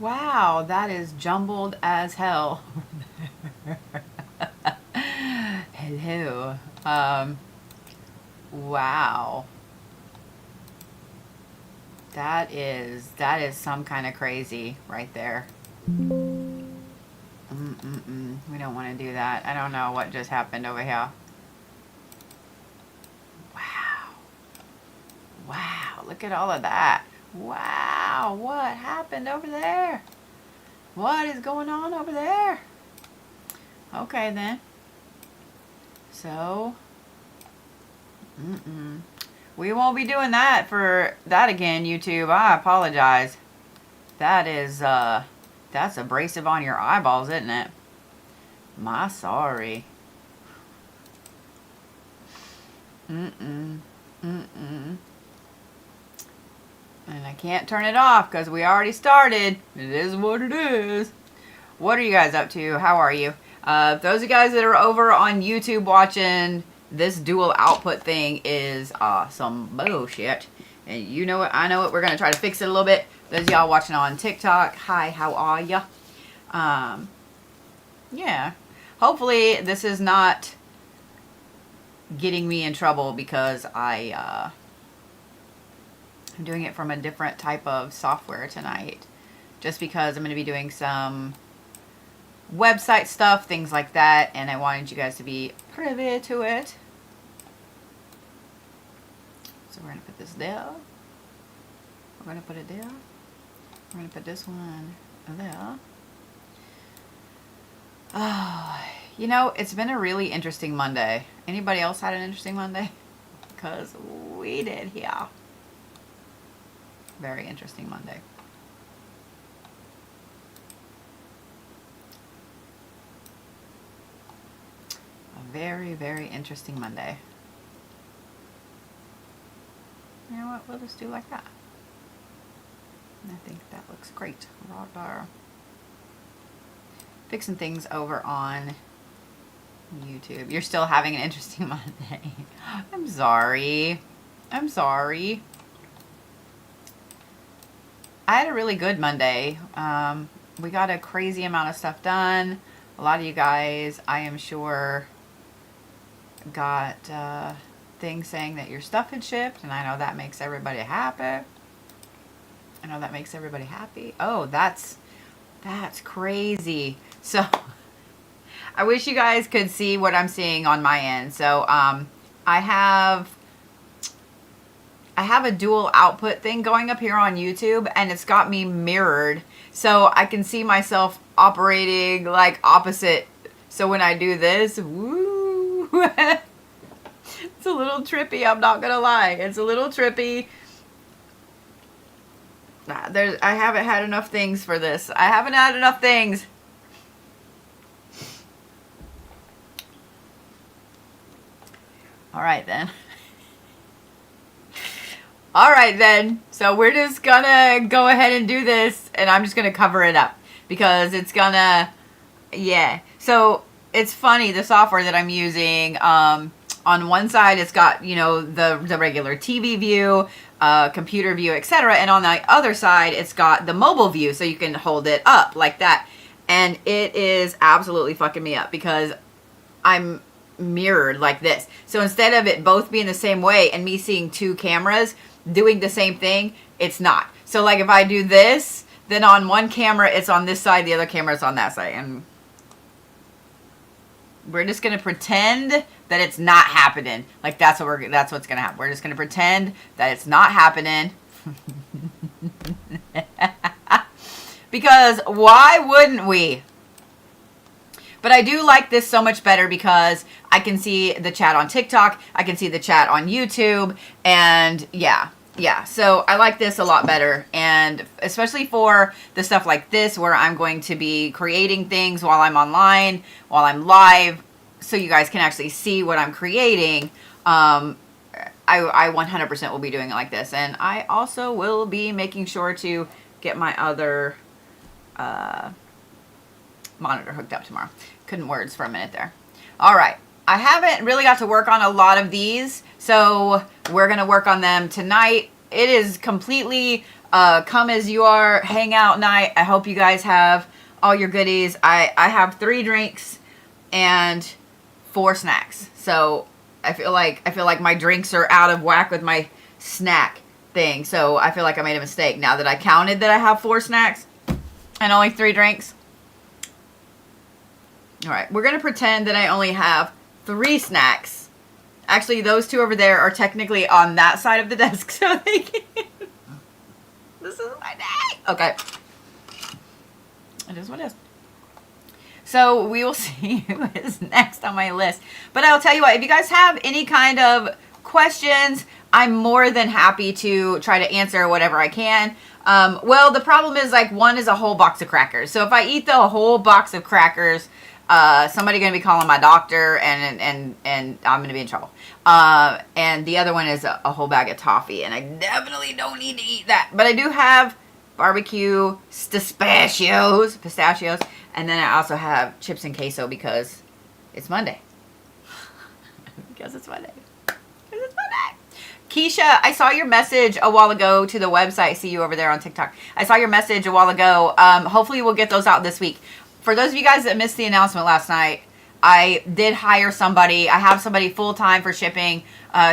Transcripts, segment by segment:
Wow, that is jumbled as hell. Hello. Wow. That is some kind of crazy right there. We don't want to do that. I don't know what just happened over here. Wow. Wow, look at all of that. Wow, what happened over there? What is going on over there? Okay then. So, we won't be doing that for that again, YouTube. I apologize. That is, that's abrasive on your eyeballs, isn't it? My sorry. And I can't turn it off because we already started. It is what it is. What are you guys up to? How are you? Those of you guys that are over on YouTube watching, this dual output thing is some bullshit. And you know it, I know it. We're going to try to fix it a little bit. Those of y'all watching on TikTok, hi, how are ya? Yeah. Hopefully this is not getting me in trouble because I'm doing it from a different type of software tonight. Just because I'm going to be doing some website stuff, things like that, and I wanted you guys to be privy to it. So we're going to put this there. We're going to put it there. We're going to put this one there. Oh, you know, it's been a really interesting Monday. Anybody else had an interesting Monday? Because we did here. Very interesting Monday. A very, very interesting Monday. You know what? We'll just do like that. And I think that looks great. Radar. Fixing things over on YouTube. You're still having an interesting Monday. I'm sorry. I'm sorry. I had a really good Monday. We got a crazy amount of stuff done. A lot of you guys, I am sure, got things saying that your stuff had shipped, and I know that makes everybody happy. I know that makes everybody happy. Oh, that's crazy. So I wish you guys could see what I'm seeing on my end. So I have a dual output thing going up here on YouTube, and it's got me mirrored. So I can see myself operating like opposite. So when I do this, woo, it's a little trippy, I'm not gonna lie. It's a little trippy. I haven't had enough things for this. I haven't had enough things. All right then. All right then. So we're just gonna go ahead and do this, and I'm just gonna cover it up because it's gonna, yeah. So it's funny, the software that I'm using, on one side it's got, you know, the regular TV view, computer view, etc. And on the other side it's got the mobile view, so you can hold it up like that. And it is absolutely fucking me up because I'm mirrored like this. So instead of it both being the same way and me seeing two cameras doing the same thing, it's not. So like if I do this, then on one camera it's on this side, the other camera is on that side, and we're just gonna pretend that it's not happening. Like that's what's gonna happen. We're just gonna pretend that it's not happening. Because why wouldn't we? But I do like this so much better because I can see the chat on TikTok, I can see the chat on YouTube, and yeah. So I like this a lot better, and especially for the stuff like this where I'm going to be creating things while I'm online, while I'm live, so you guys can actually see what I'm creating. I 100% will be doing it like this, and I also will be making sure to get my other monitor hooked up tomorrow. Couldn't words for a minute there. All right. I haven't really got to work on a lot of these, so we're going to work on them tonight. It is completely come as you are, hangout night. I hope you guys have all your goodies. I have 3 drinks and 4 snacks. So I feel like my drinks are out of whack with my snack thing. So I feel like I made a mistake now that I counted that I have 4 snacks and only 3 drinks. All right, we're going to pretend that I only have 3 snacks. Actually, those 2 over there are technically on that side of the desk, so they can... This is my day. Okay. It is what it is. So we will see who is next on my list. But I'll tell you what, if you guys have any kind of questions, I'm more than happy to try to answer whatever I can. Well, the problem is, like, one is a whole box of crackers. So if I eat the whole box of crackers, somebody going to be calling my doctor, and I'm going to be in trouble. And the other one is a whole bag of toffee, and I definitely don't need to eat that. But I do have barbecue pistachios, and then I also have chips and queso because it's Monday. Because it's Monday. Keisha, I saw your message a while ago to the website. I see you over there on TikTok. I saw your message a while ago. Hopefully we'll get those out this week. For those of you guys that missed the announcement last night, I did hire somebody. I have somebody full-time for shipping.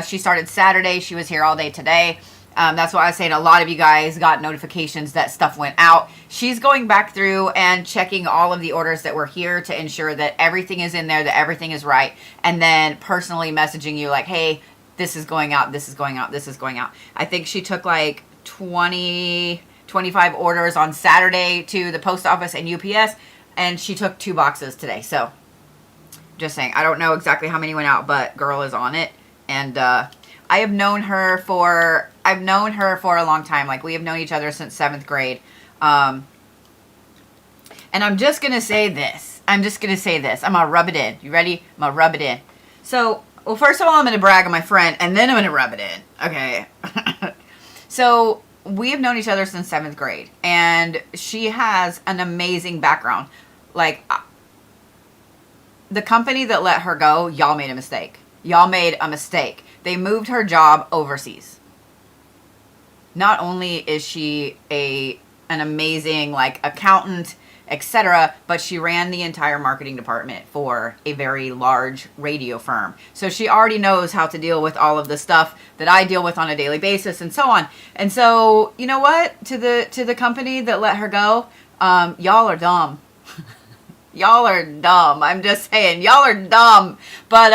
She started Saturday. She was here all day today. That's why I was saying a lot of you guys got notifications that stuff went out. She's going back through and checking all of the orders that were here to ensure that everything is in there, that everything is right, and then personally messaging you like, hey, this is going out, this is going out, this is going out. I think she took like 25 orders on Saturday to the post office and UPS, and she took 2 boxes today. So just saying, I don't know exactly how many went out, but girl is on it. And I've known her for a long time. Like, we have known each other since 7th grade. And I'm just going to say this. I'm going to rub it in. You ready? I'm going to rub it in. So, well, first of all, I'm going to brag on my friend, and then I'm going to rub it in. Okay. So, we have known each other since 7th grade, and she has an amazing background. Like, the company that let her go, y'all made a mistake. Y'all made a mistake. They moved her job overseas. Not only is she an amazing, like, accountant, etc., but she ran the entire marketing department for a very large radio firm. So she already knows how to deal with all of the stuff that I deal with on a daily basis and so on. And so, you know what? To the company that let her go, y'all are dumb. Y'all are dumb. I'm just saying, y'all are dumb. But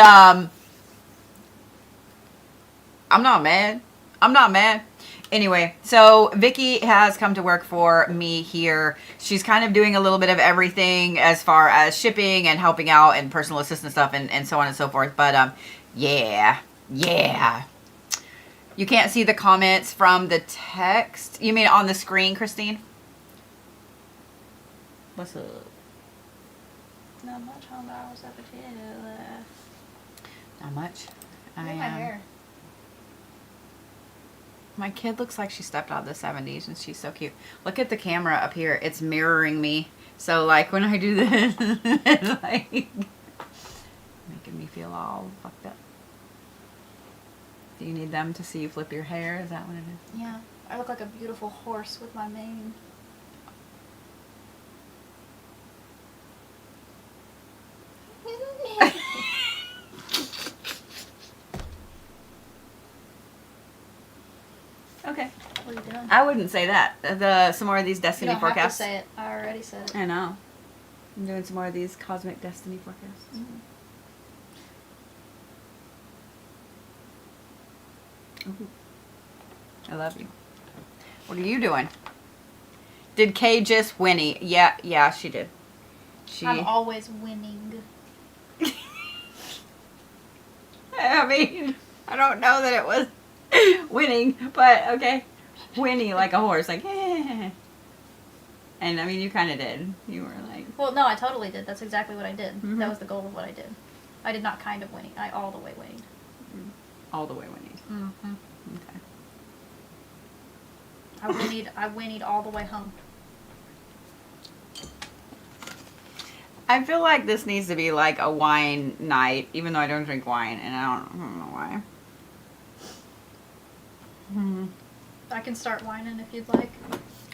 I'm not mad. I'm not mad. Anyway, so Vicky has come to work for me here. She's kind of doing a little bit of everything as far as shipping and helping out and personal assistant stuff and so on and so forth. But yeah. You can't see the comments from the text. You mean on the screen, Christine? What's up? Not much, home hours up at Not much. Look at my hair. My kid looks like she stepped out of the 70s, and she's so cute. Look at the camera up here. It's mirroring me. So, like, when I do this, it's like making me feel all fucked up. Do you need them to see you flip your hair? Is that what it is? Yeah. I look like a beautiful horse with my mane. Okay. What are you doing? I wouldn't say that. Some more of these destiny you don't forecasts. Have to say it. I already said it. I know. I'm doing some more of these cosmic destiny forecasts. Ooh. I love you. What are you doing? Did Kay just whinny? Yeah, she did. I'm always winning. I mean, I don't know that it was winning, but okay. Whinny like a horse, like, eh. And I mean, you kind of did. You were like... Well, no, I totally did. That's exactly what I did. Mm-hmm. That was the goal of what I did. I did not kind of winning. I all the way winning. All the way winning. Mm-hmm. Okay. I whinnied all the way home. I feel like this needs to be like a wine night, even though I don't drink wine, and I don't know why. I can start whining if you'd like.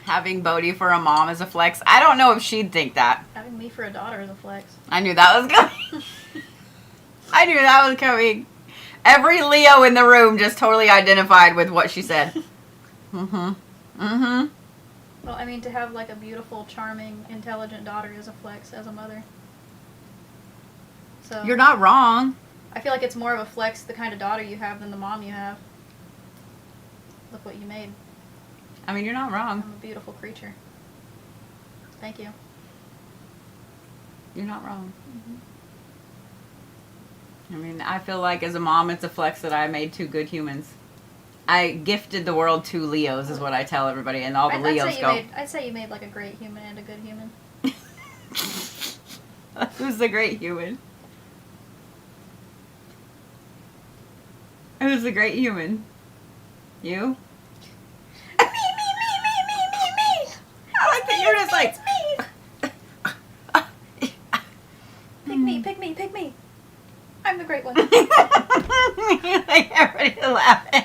Having Bodhi for a mom is a flex. I don't know if she'd think that. Having me for a daughter is a flex. I knew that was coming. I knew that was coming. Every Leo in the room just totally identified with what she said. Mm-hmm. Mm-hmm. Well, I mean, to have like a beautiful, charming, intelligent daughter is a flex as a mother. So You're not wrong. I feel like it's more of a flex the kind of daughter you have than the mom you have. Look what you made. I mean, you're not wrong. I'm a beautiful creature. Thank you. You're not wrong. Mm-hmm. I mean, I feel like as a mom, it's a flex that I made 2 good humans. I gifted the world 2 Leos, is what I tell everybody, and all the Leos go. I'd say you made like a great human and a good human. Who's the great human? Who's the great human? You? Me. I like that you're just like... Pick me. I'm the great one. Like everybody's laughing.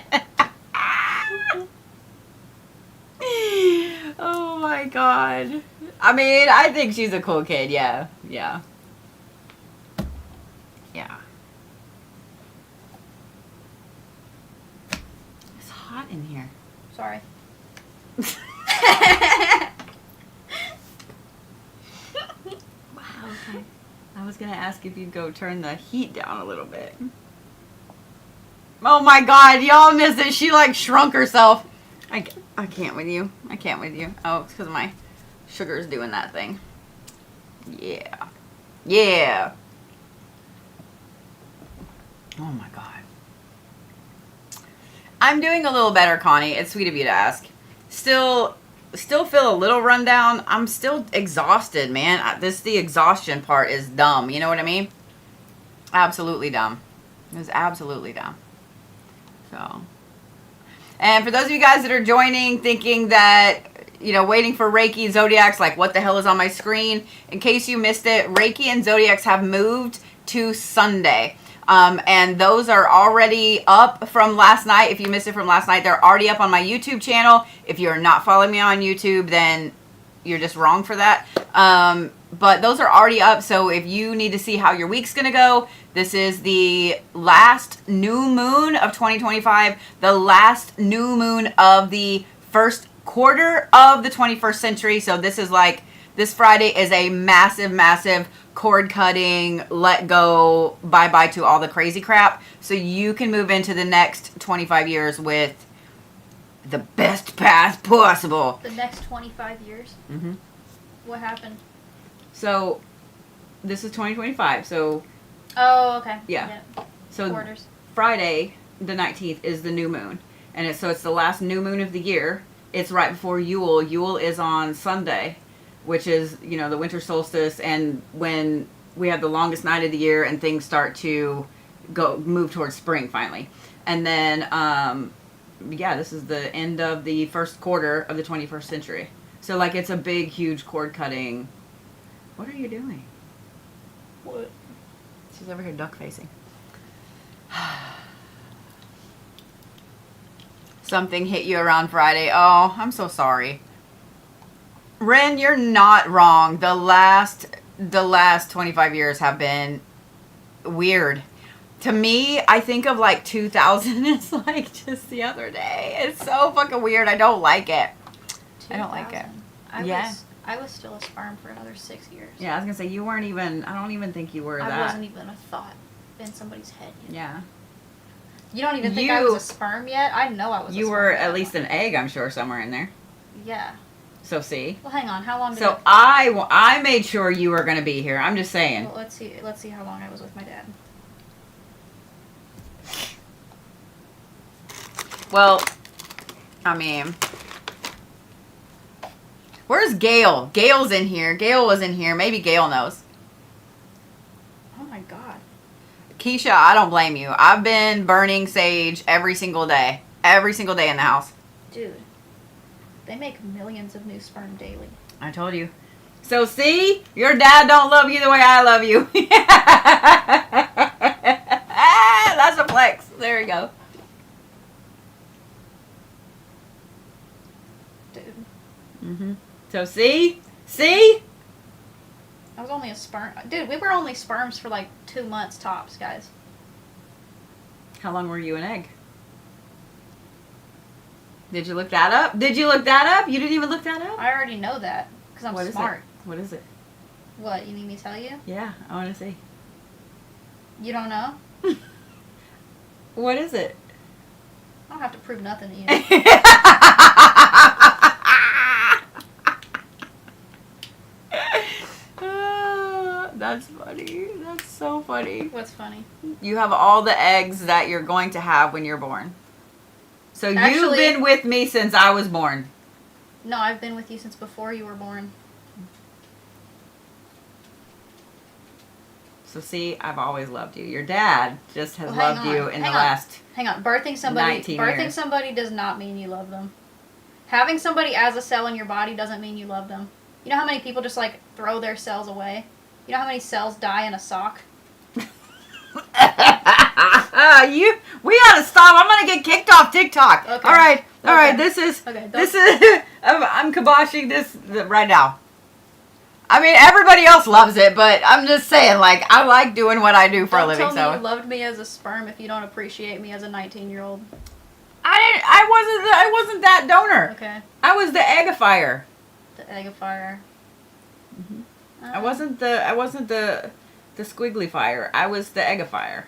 Oh my god. I mean, I think she's a cool kid, yeah. Yeah. It's hot in here. Sorry. Wow, okay. I was gonna ask if you'd go turn the heat down a little bit. Oh my god, y'all missed it. She like shrunk herself. I can't with you. I can't with you. Oh, it's because my sugar's doing that thing. Yeah. Yeah. Oh my god. I'm doing a little better, Connie. It's sweet of you to ask. Still feel a little run down. I'm still exhausted, man. The exhaustion part is dumb. You know what I mean? Absolutely dumb. It was absolutely dumb. So, and for those of you guys that are joining, thinking that, you know, waiting for Reiki and Zodiacs, like what the hell is on my screen? In case you missed it, Reiki and Zodiacs have moved to Sunday. And those are already up from last night. If you missed it from last night, they're already up on my YouTube channel. If you're not following me on YouTube, then you're just wrong for that. But those are already up. So if you need to see how your week's going to go, this is the last new moon of 2025, the last new moon of the first quarter of the 21st century. So this is like, this Friday is a massive, massive cord cutting, let go, bye-bye to all the crazy crap. So you can move into the next 25 years with the best path possible. The next 25 years? Mm-hmm. What happened? So, this is 2025, so... Oh, okay. Yeah. So, quarters. Friday, the 19th, is the new moon. And it's the last new moon of the year. It's right before Yule. Yule is on Sunday, which is, you know, the winter solstice, and when we have the longest night of the year and things start to move towards spring finally. And then, yeah, this is the end of the first quarter of the 21st century. So, like, it's a big, huge cord cutting. What are you doing? What? She's over here duck facing. Something hit you around Friday. Oh, I'm so sorry. Ren, you're not wrong. The last 25 years have been weird. To me, I think of like 2000 as like just the other day. It's so fucking weird. I don't like it. I don't like it. I was still a sperm for another 6 years. Yeah, I was gonna say you weren't even. I don't even think you were that. I wasn't even a thought in somebody's head yet. Yeah. You don't even think I was a sperm yet? I know I was. You were at least an egg, I'm sure, somewhere in there. Yeah. So see. Well, hang on. How long? So I made sure you were gonna be here. I'm just saying. Well, let's see. Let's see how long I was with my dad. Well, I mean, where's Gail? Gail's in here. Gail was in here. Maybe Gail knows. Oh my god. Keisha, I don't blame you. I've been burning sage every single day. Every single day in the house. Dude, they make millions of new sperm daily. I told you. So see? Your dad don't love you the way I love you. That's a flex. There we go. Mm-hmm. So see? See? I was only a sperm. Dude, we were only sperms for like 2 months tops, guys. How long were you an egg? Did you look that up? Did you look that up? You didn't even look that up? I already know that because I'm smart. What is it? What, you need me to tell you? Yeah, I want to see. You don't know? What is it? I don't have to prove nothing to you. That's funny. That's so funny. What's funny? You have all the eggs that you're going to have when you're born. So you've Actually- been with me since I was born. No, I've been with you since before you were born. So see, I've always loved you. Your dad just has Well, hang loved on, you in the hang on. last... Hang on. Birthing somebody 19 years. does not mean you love them. Having somebody as a cell in your body doesn't mean you love them. You know how many people just like throw their cells away? You know how many cells die in a sock? We gotta stop. I'm gonna get kicked off TikTok. Okay. All right. Okay. This is Okay, this is. I'm kiboshing this right now. I mean, everybody else loves it, but I'm just saying, like, I like doing what I do for a living. Don't tell me So you loved me as a sperm if you don't appreciate me as a 19-year-old. I wasn't that donor. Okay. I was the eggifier. The eggifier. Mm-hmm. I wasn't the squiggly fire. I was the eggifier.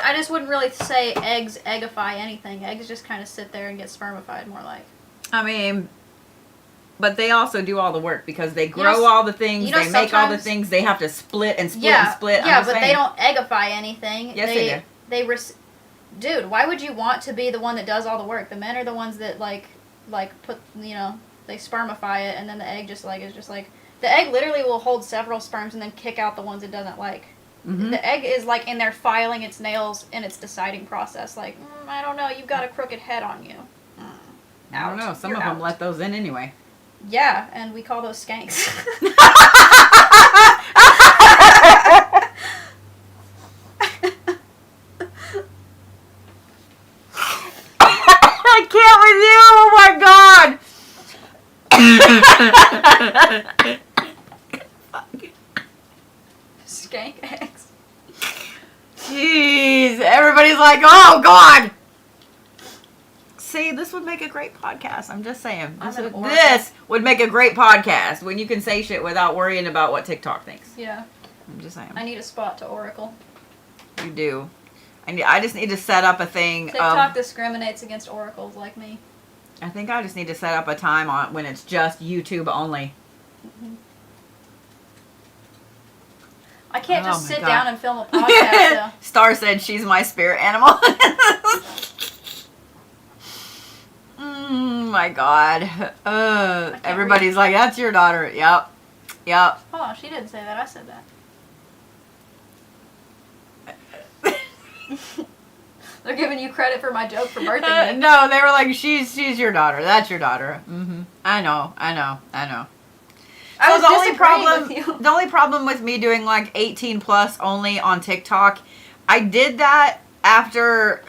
I just wouldn't really say eggs eggify anything. Eggs just kind of sit there and get spermified, more like. I mean, but they also do all the work because they grow all the things, they make all the things, they have to split and split and split. Yeah, but they don't eggify anything. Yes, they do. Dude, why would you want to be the one that does all the work? The men are the ones that like put, they spermify it, and then the egg is just like the egg literally will hold several sperms and then kick out the ones it doesn't like. Mm-hmm. The egg is like in there filing its nails in its deciding process. Like, I don't know, you've got a crooked head on you. I don't know. Some of them let those in anyway. Yeah, and we call those skanks. I can't with you. Oh my god. Skank eggs. Jeez, everybody's like, oh god. See, this would make a great podcast. I'm just saying. This would make a great podcast when you can say shit without worrying about what TikTok thinks. Yeah. I'm just saying. I need a spot to oracle. You do. I just need to set up a thing. TikTok discriminates against oracles like me. I think I just need to set up a time on when it's just YouTube only. Mm-hmm. I can't just sit God. down and film a podcast, though. Star said she's my spirit animal. My God. Everybody's like, that's your daughter. Yep. Oh, she didn't say that. I said that. They're giving you credit for my joke for birthing me. No, they were like, she's your daughter. That's your daughter. Mm-hmm. I know. So the only problem with me doing like 18 plus only on TikTok, I did that after,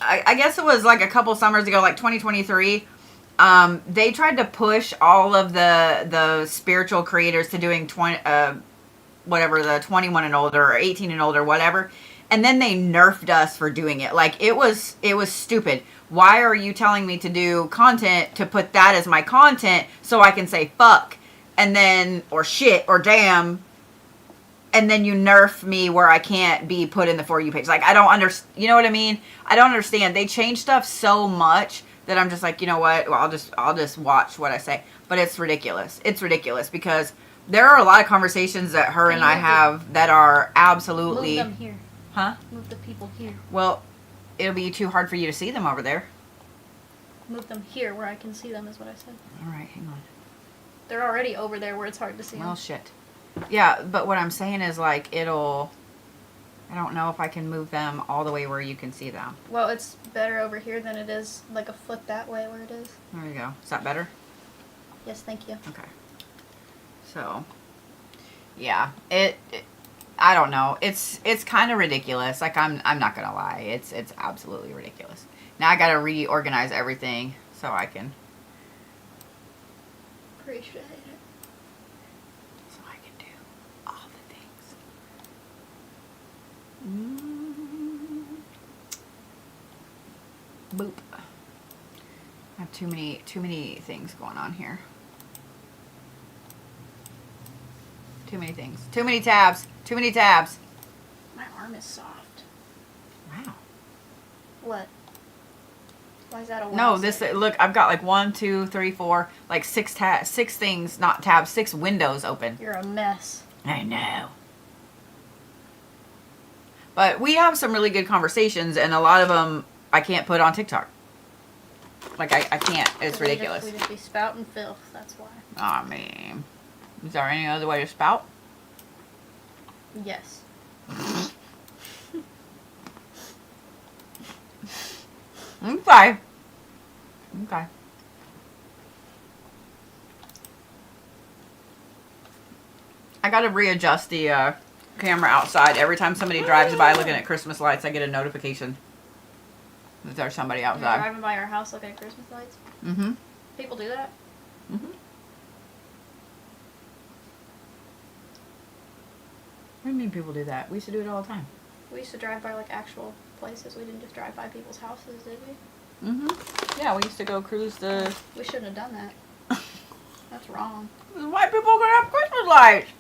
I guess it was like a couple summers ago, like 2023. They tried to push all of the spiritual creators to doing 21 and older or 18 and older, whatever. And then they nerfed us for doing it. Like, it was stupid. Why are you telling me to do content to put that as my content so I can say fuck and then, or shit, or damn, and then you nerf me where I can't be put in the For You page. Like, I don't understand. You know what I mean? I don't understand. They change stuff so much that I'm just like, you know what? Well, I'll just watch what I say. But it's ridiculous. It's ridiculous because there are a lot of conversations that her and I have that are absolutely... Move them here. Huh? Move the people here. Well, it'll be too hard for you to see them over there. Move them here where I can see them is what I said. All right, hang on. They're already over there where it's hard to see Well, them. shit. Yeah, but what I'm saying is, like, I don't know if I can move them all the way where you can see them. Well, it's better over here than it is like a foot that way where it is. There you go. Is that better? Yes, thank you. Okay. So, yeah. I don't know. It's kind of ridiculous. Like I'm not gonna lie. It's absolutely ridiculous. Now I gotta reorganize everything so I can. Appreciate it. So I can do all the things. Boop. I have too many things going on here. Too many things. Too many tabs. Too many tabs. My arm is soft. Wow. What? Why is that a No, this look. I've got like 1, 2, 3, 4, like 6 things, not tabs, 6 windows open. You're a mess. I know. But we have some really good conversations, and a lot of them I can't put on TikTok. Like I can't. It's ridiculous. We just be spouting filth. That's why. I mean, is there any other way to spout? Yes. Okay. Okay. I gotta readjust the camera outside. Every time somebody drives by looking at Christmas lights, I get a notification that there's somebody You're outside. driving by our house looking at Christmas lights? Mm-hmm. People do that? Mm-hmm. What do you mean people do that? We used to do it all the time. We used to drive by like actual places. We didn't just drive by people's houses, did we? Mm-hmm. Yeah, we used to go cruise the... We shouldn't have done that. That's wrong. White people are gonna have Christmas lights!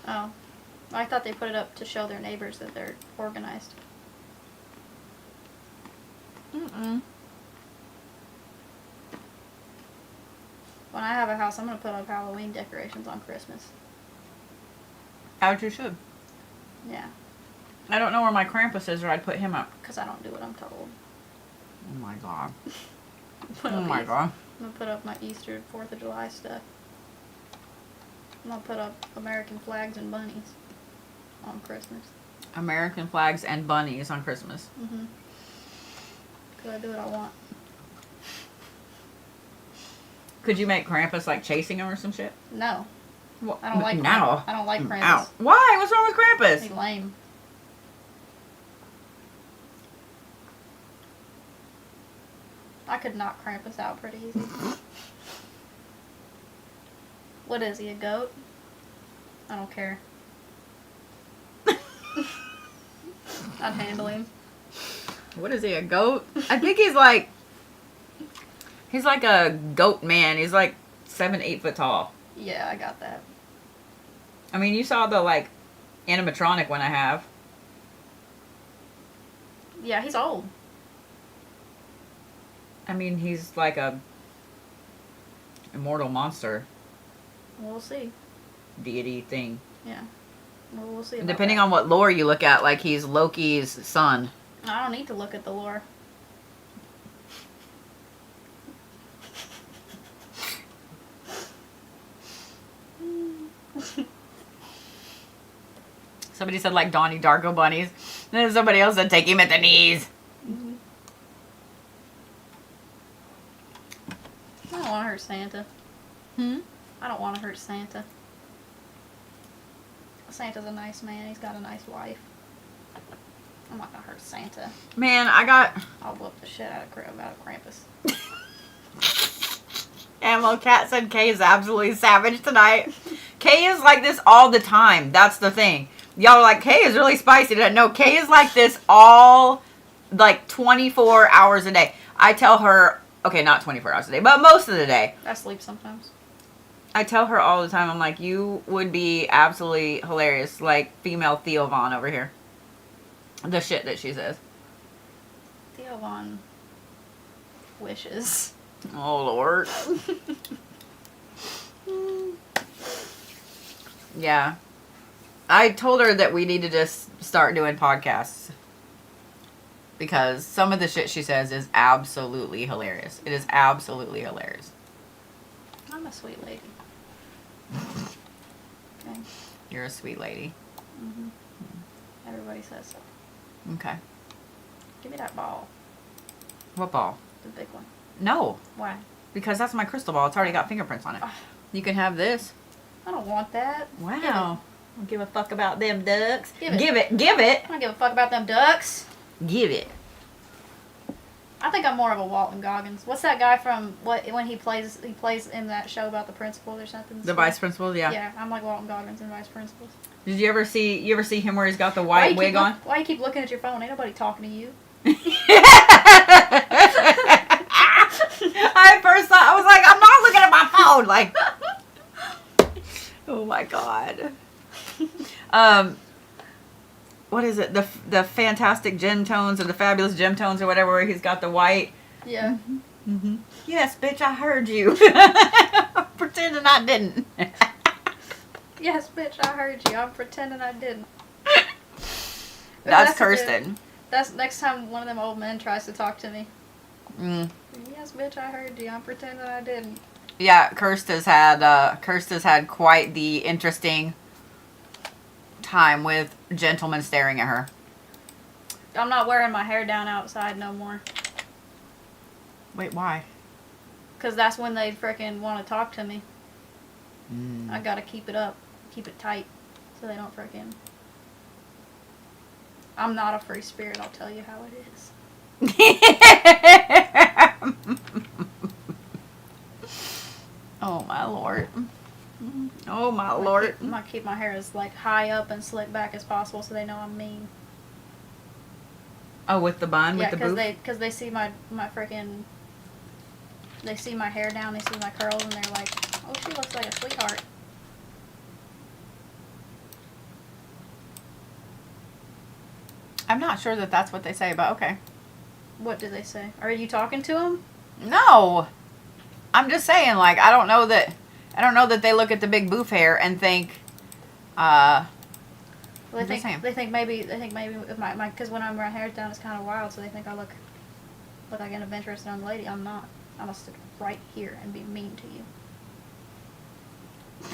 Oh. I thought they put it up to show their neighbors that they're organized. Mm-mm. When I have a house, I'm going to put up Halloween decorations on Christmas. As you should. Yeah. I don't know where my Krampus is, or I'd put him up. Because I don't do what I'm told. Oh my god. Put Oh up my god. I'm going to put up my Easter, 4th of July stuff. I'm going to put up American flags and bunnies on Christmas. American flags and bunnies on Christmas. Mm-hmm. Because I do what I want. Could you make Krampus like chasing him or some shit? No. Well, I don't like now. Krampus. I don't like Krampus. Ow. Why? What's wrong with Krampus? He's lame. I could knock Krampus out pretty easy. What is he, a goat? I don't care. I'd handle him. What is he, a goat? I think he's like a goat man. He's like 7, 8 foot tall. Yeah, I got that. I mean, you saw the like animatronic one I have. Yeah, he's old. I mean, he's like a immortal monster We'll see. deity thing. Yeah. Well, we'll see. And about depending that. on what lore you look at, like he's Loki's son. I don't need to look at the lore. Somebody said like Donnie Darko bunnies. And then somebody else said take him at the knees. Mm-hmm. I don't want to hurt Santa. Hmm? I don't want to hurt Santa. Santa's a nice man. He's got a nice wife. I'm not gonna hurt Santa. Man, I got... I'll whoop the shit out of Krampus. Ammo Cat said Kay is absolutely savage tonight. Kay is like this all the time. That's the thing. Y'all are like, Kay is really spicy today. No, Kay is like this all, like, 24 hours a day. I tell her, okay, not 24 hours a day, but most of the day. I sleep sometimes. I tell her all the time, I'm like, you would be absolutely hilarious, like female Theo Vaughn over here. The shit that she says. Theo Vaughn wishes. Oh, Lord. Yeah. I told her that we need to just start doing podcasts. Because some of the shit she says is absolutely hilarious. It is absolutely hilarious. I'm a sweet lady. Okay. You're a sweet lady. Mm-hmm. Everybody says so. Okay. Give me that ball. What ball? The big one. No. Why? Because that's my crystal ball. It's already got fingerprints on it. You can have this. I don't want that. Wow. Don't give a fuck about them ducks. Give it. Give it. Give it. I don't give a fuck about them ducks. Give it. I think I'm more of a Walton Goggins. What's that guy from when he plays in that show about the principals or something? The vice principal, yeah. Yeah, I'm like Walton Goggins and vice principals. Did you ever see him where he's got the white wig on? Why you keep looking at your phone? Ain't nobody talking to you. I first thought, I was like, I'm not looking at my phone. Like, oh my God. What is it? The fantastic gem tones or the fabulous gem tones or whatever, where he's got the white. Yeah. Mm-hmm. Yes, bitch, I heard you. Pretending I didn't. Yes, bitch, I heard you. I'm pretending I didn't. That's Kirsten. That's next time one of them old men tries to talk to me. Mm. Yes, bitch, I heard you. I'm pretending I didn't. Yeah, Kirsta's had quite the interesting time with gentlemen staring at her. I'm not wearing my hair down outside no more. Wait, why? Because that's when they frickin' want to talk to me. Mm. I gotta keep it up. Keep it tight. So they don't frickin'... I'm not a free spirit, I'll tell you how it is. Oh my Lord. Oh my Lord. I'm gonna keep my hair as like high up and slick back as possible so they know I'm mean. Oh, with the bun, with the boof? Yeah, because they see my frickin'... They see my hair down, they see my curls, and they're like, oh, she looks like a sweetheart. I'm not sure that that's what they say, but okay. What do they say? Are you talking to them? No. I'm just saying, like, I don't know that they look at the big boof hair and think, Well, they think maybe if my because when I'm wearing hair down, it's kind of wild, so they think I look like an adventurous young lady. I'm not. I'm gonna stick right here and be mean to you.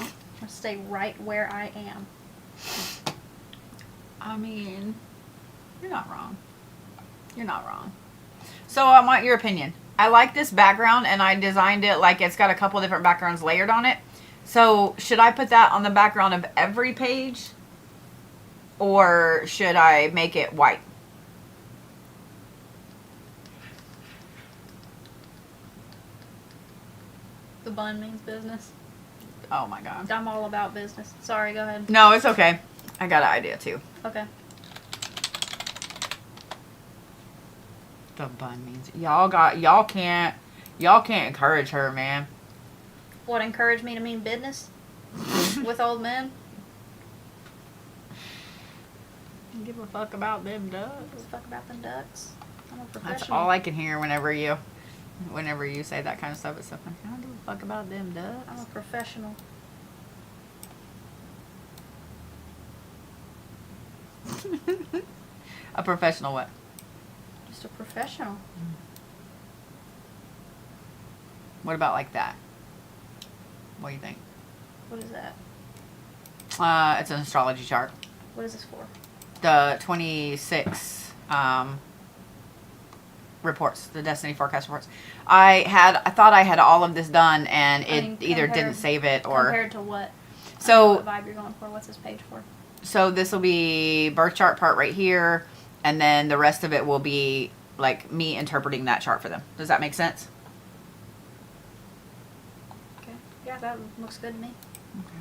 I'm gonna stay right where I am. I mean, you're not wrong. You're not wrong. So I want your opinion. I like this background, and I designed it like it's got a couple different backgrounds layered on it. So should I put that on the background of every page? Or should I make it white? The bun means business. Oh my God. I'm all about business. Sorry, go ahead. No, it's okay. I got an idea too. Okay. The bun means y'all can't encourage her, man. What, encourage me to mean business with old men? Don't give a fuck about them ducks. Give a fuck about them ducks. I'm a professional. That's all I can hear whenever you say that kind of stuff. It's something. I don't give a fuck about them ducks. I'm a professional. A professional what? Just a professional. What about like that? What do you think? What is that? It's an astrology chart. What is this for? The 26 reports, the Destiny Forecast reports. I thought I had all of this done, and it either didn't save it or... Compared to what? So... What vibe you're going for? What's this page for? So this will be birth chart part right here, and then the rest of it will be like me interpreting that chart for them. Does that make sense? Okay. Yeah, that looks good to me. Okay.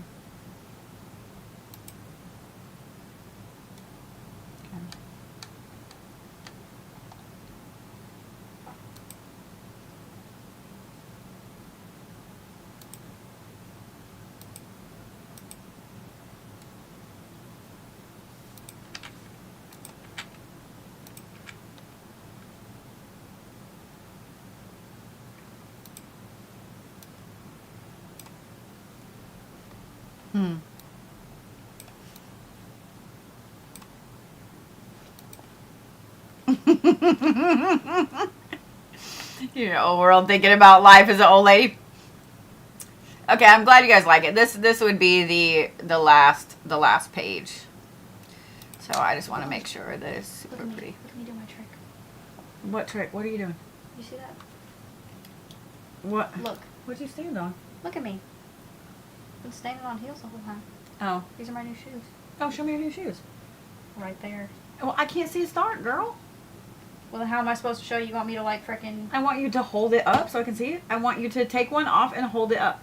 You know, we're all thinking about life as an old lady. Okay, I'm glad you guys like it. This would be the last page. So I just want to make sure that it's super pretty. Look at me do my trick. What trick? What are you doing? You see that? What? Look. What'd you stand on? Look at me. Been standing on heels the whole time. Oh. These are my new shoes. Oh, show me your new shoes. Right there. Well, I can't see a start, girl. Well, then how am I supposed to show you? You want me to, like, frickin'... I want you to hold it up so I can see it. I want you to take one off and hold it up.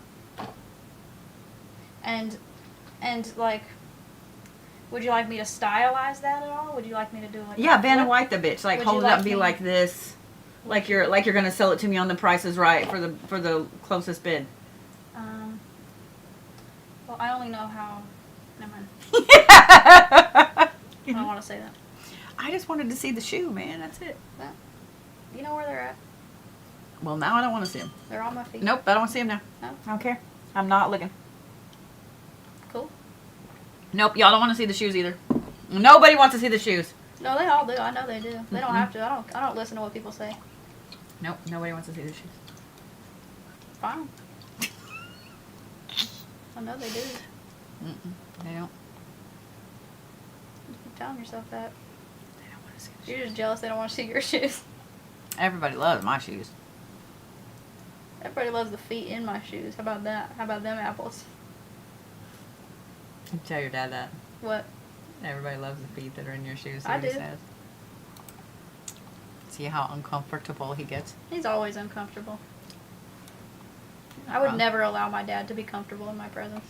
And, like... Would you like me to stylize that at all? Would you like me to do, like... Yeah, Vanna White the bitch. Like, Would hold you it up like and be me- like this. Like you're gonna sell it to me on The Price is Right for the closest bid. Well, I only know how... Never mind. I I don't want to say that. just wanted to see the shoe, man. That's it. Well, you know where they're at. Well, now I don't want to see them. They're on my feet. Nope, I don't want to see them now. No? I don't care. I'm not looking. Cool. Nope, y'all don't want to see the shoes either. Nobody wants to see the shoes. No, they all do. I know they do. They don't have to. I don't listen to what people say. Nope, nobody wants to see the shoes. Fine. I know they do. They don't. You keep telling yourself that. They don't want to see the You're shoes. just jealous they don't want to see your shoes. Everybody loves my shoes. Everybody loves the feet in my shoes. How about that? How about them apples? You tell your dad that. What? Everybody loves the feet that are in your shoes. I He do. says. See how uncomfortable he gets? He's always uncomfortable. Not I would wrong. never allow my dad to be comfortable in my presence.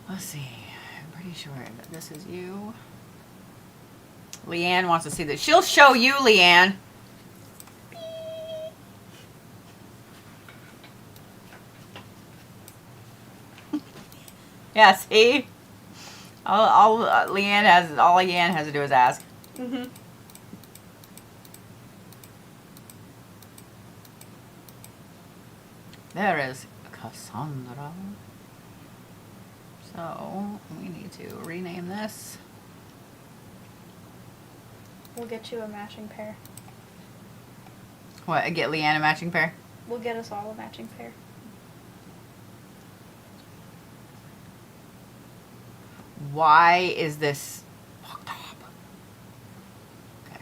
Let's see. I'm pretty sure that this is you. Leanne wants to see this. She'll show you, Leanne. Yeah, see? All Leanne has to do is ask. Mm-hmm. There is Cassandra. So, we need to rename this. We'll get you a matching pair. What, get Leanne a matching pair? We'll get us all a matching pair. Why is this fucked up? Okay.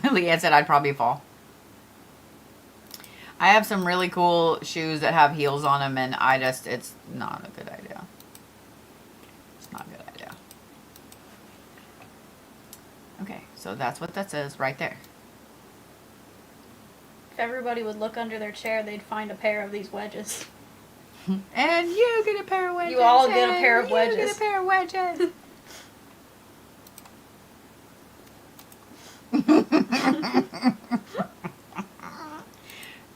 Leanne said I'd probably fall. I have some really cool shoes that have heels on them, and it's not a good idea. It's not a good idea. Okay, so that's what that says right there. If everybody would look under their chair, they'd find a pair of these wedges. And you get a pair of wedges. You all get a and pair of wedges. You get a pair of wedges.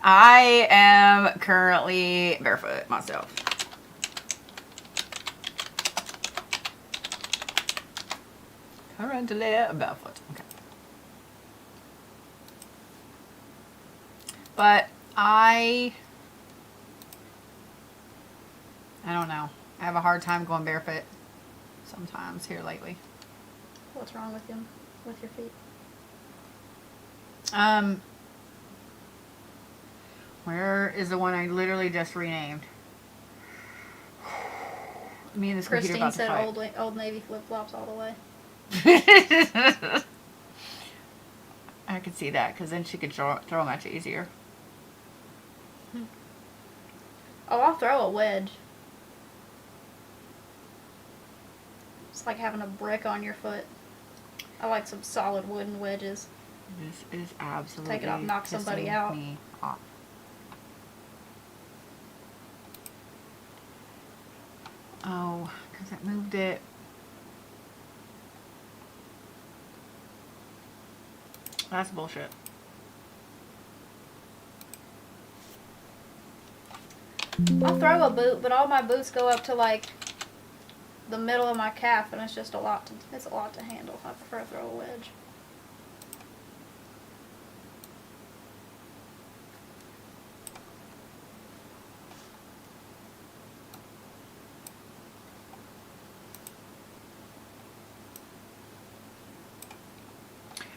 I am currently barefoot myself. Currently barefoot. Okay. But I don't know. I have a hard time going barefoot sometimes here lately. What's wrong with them? With your feet? Where is the one I literally just renamed? Me and this computer Christine about to said fight. Old Navy flip-flops all the way. I could see that, because then she could throw them at you easier. Oh, I'll throw a wedge. It's like having a brick on your foot. I like some solid wooden wedges. This is absolutely Take it off, knock somebody pissing out. me off. Oh, because I moved it. That's bullshit. I'll throw a boot, but all my boots go up to like the middle of my calf, and it's just a lot to handle. I prefer to throw a wedge.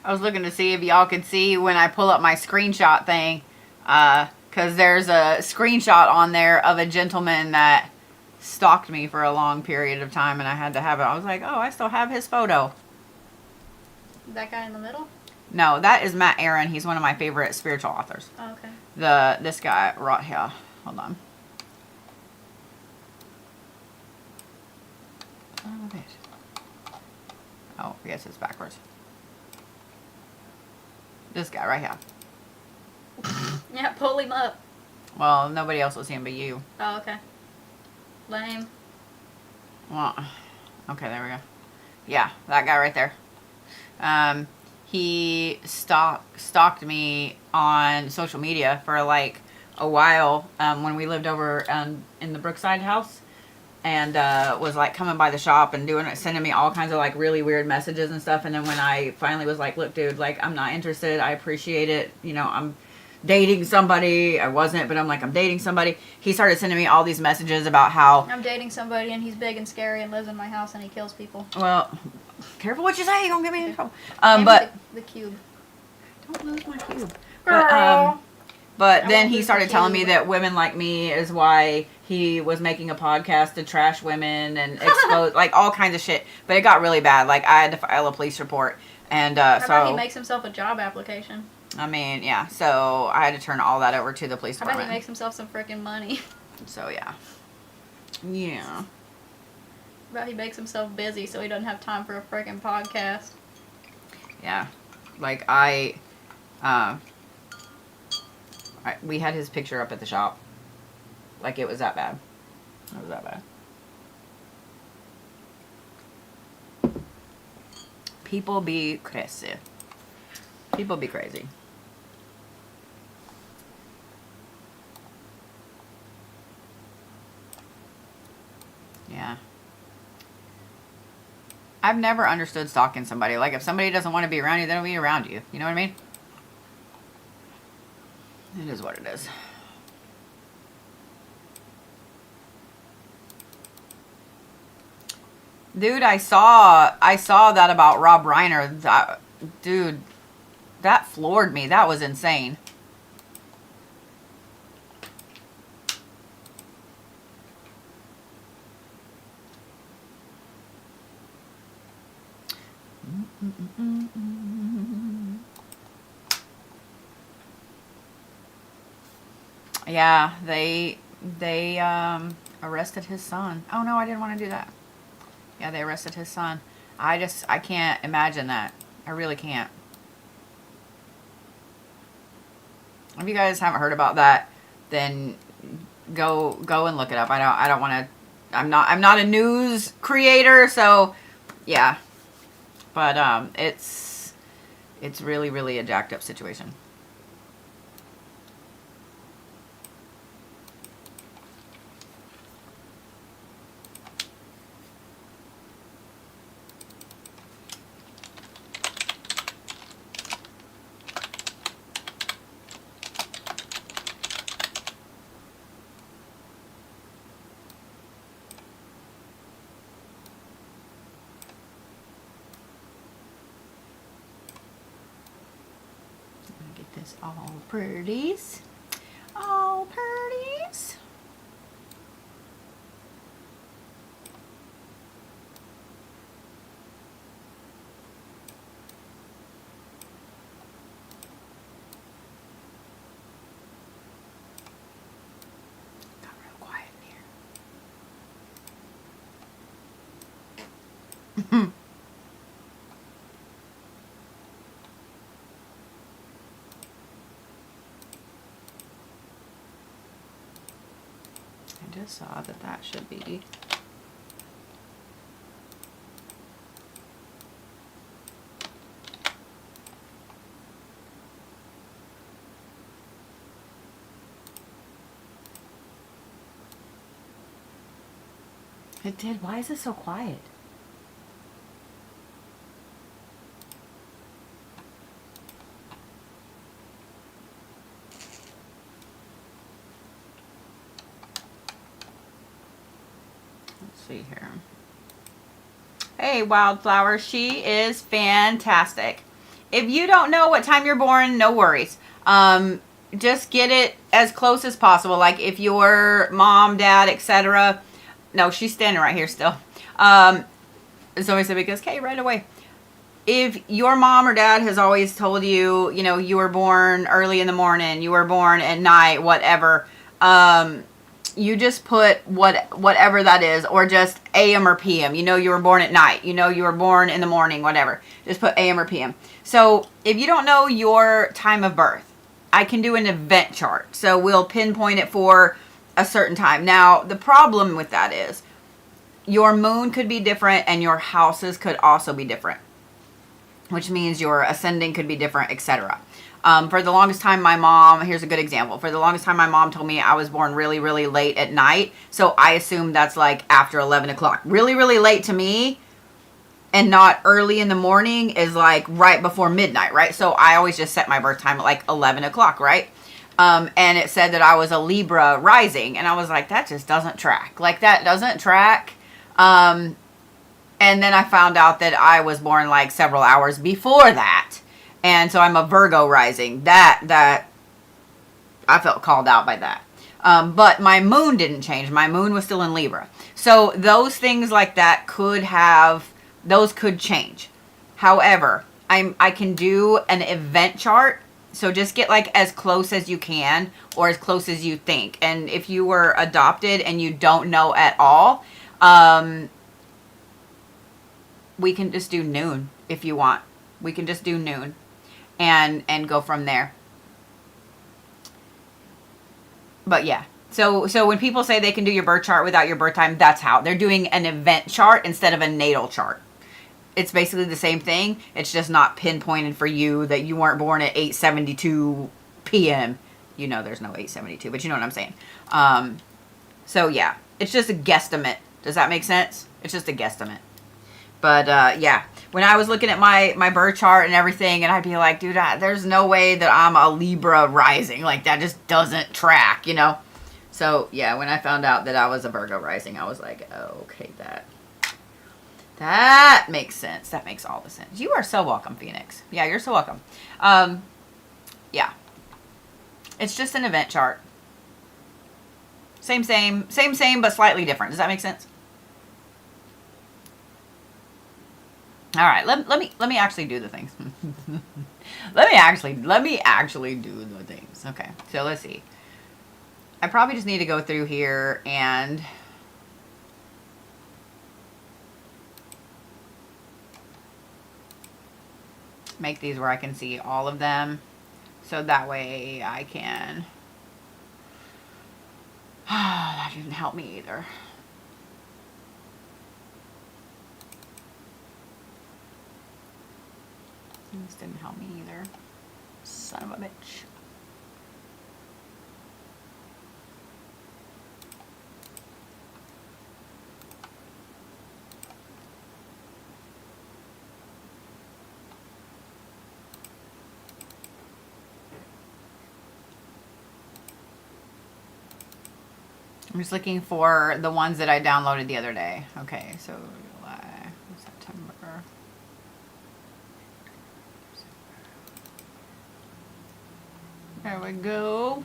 I was looking to see if y'all could see when I pull up my screenshot thing, because there's a screenshot on there of a gentleman that stalked me for a long period of time, and I had to have it. I was like, oh, I still have his photo. That guy in the middle? No, that is Matt Aaron. He's one of my favorite spiritual authors. Oh, okay. This guy right here. Hold on. Oh, wait. Oh, I guess it's backwards. This guy right here. Yeah, pull him up. Well, nobody else will see him but you. Oh, okay. Lame. Well, okay, there we go. Yeah, that guy right there. He stalked me on social media for like a while when we lived over in the Brookside house, and was like coming by the shop and sending me all kinds of like really weird messages and stuff. And then when I finally was like, look, dude, like I'm not interested. I appreciate it. You know, I'm dating somebody. I wasn't, but I'm like, I'm dating somebody. He started sending me all these messages about how I'm dating somebody and he's big and scary and lives in my house and he kills people. well, careful what you say. You're gonna get me in trouble. Hand me But the cube. don't lose my cube. Girl. But I then won't he lose started the telling me cube. that women like me is why he was making a podcast to trash women and expose like all kinds of shit. But it got really bad. Like I had to file a police report, and How so about he makes himself a job application? I mean, yeah. So I had to turn all that over to the police How about department. he makes himself some freaking money? So yeah. How about he makes himself busy so he doesn't have time for a freaking podcast? Yeah. Like we had his picture up at the shop. Like it was that bad. It was that bad. People be crazy. People be crazy. Yeah. I've never understood stalking somebody. Like if somebody doesn't want to be around you, they don't be around you. You know what I mean? It is what it is. Dude, I saw that about Rob Reiner. Dude, that floored me. That was insane. Yeah, they arrested his son. Oh no, I didn't want to do that. Yeah, they arrested his son. I can't imagine that. I really can't. If you guys haven't heard about that, then go and look it up. I don't want to. I'm not a news creator, so yeah. But it's really, really a jacked up situation. Get this all pretties. All pretties. Got real quiet in here. I just saw that should be. It did. Why is it so quiet? Let's see here. Hey, Wildflower. She is fantastic. If you don't know what time you're born, no worries. Just get it as close as possible. Like if your mom, dad, etc. No, she's standing right here still. Zoe said because Kay right away. if your mom or dad has always told you, you know, you were born early in the morning, you were born at night, whatever, you just put whatever that is, or just AM or PM. You know you were born at night. You know you were born in the morning, whatever. Just put AM or PM. So if you don't know your time of birth, I can do an event chart. So we'll pinpoint it for a certain time. Now, the problem with that is your moon could be different and your houses could also be different, which means your ascending could be different, etc. For the longest time, my mom, here's a good example. For the longest time, my mom told me I was born really, really late at night. So I assumed that's like after 11 o'clock. Really, really late to me and not early in the morning is like right before midnight, right? So I always just set my birth time at like 11 o'clock, right? And it said that I was a Libra rising. And I was like, that just doesn't track. Like, that doesn't track. And then I found out that I was born like several hours before that. And so I'm a Virgo rising. That I felt called out by that. But my moon didn't change. My moon was still in Libra. So those things like that those could change. However, I can do an event chart. So just get like as close as you can, or as close as you think. And if you were adopted and you don't know at all, we can just do noon if you want. We can just do noon and go from there. But yeah. So when people say they can do your birth chart without your birth time, that's how. They're doing an event chart instead of a natal chart. It's basically the same thing. It's just not pinpointed for you that you weren't born at 8:72 p.m. You know there's no 8:72, but you know what I'm saying. So yeah, it's just a guesstimate. Does that make sense? It's just a guesstimate. But yeah, when I was looking at my birth chart and everything, and I'd be like, dude, there's no way that I'm a Libra rising. Like, that just doesn't track, you know? So yeah, when I found out that I was a Virgo rising, I was like, oh, okay, that makes sense. That makes all the sense. You are so welcome, Phoenix. Yeah, you're so welcome. Yeah. It's just an event chart. Same, but slightly different. Does that make sense? All right, let me actually do the things. let me actually do the things. Okay, so let's see. I probably just need to go through here and make these where I can see all of them, so that way I can. That didn't help me either. This didn't help me either. Son of a bitch. I'm just looking for the ones that I downloaded the other day. Okay, so July, September. There we go.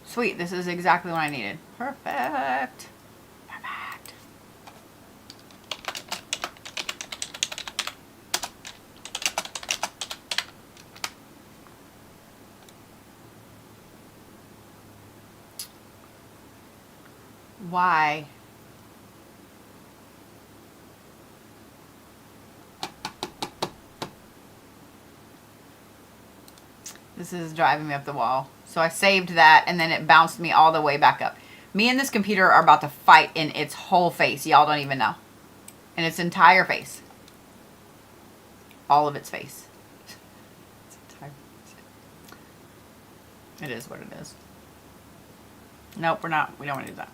Sweet, this is exactly what I needed. Perfect. Perfect. Why? This is driving me up the wall. So I saved that, and then it bounced me all the way back up. Me and this computer are about to fight in its whole face. Y'all don't even know. In its entire face. All of its face. It is what it is. Nope, we're not. We don't want to do that.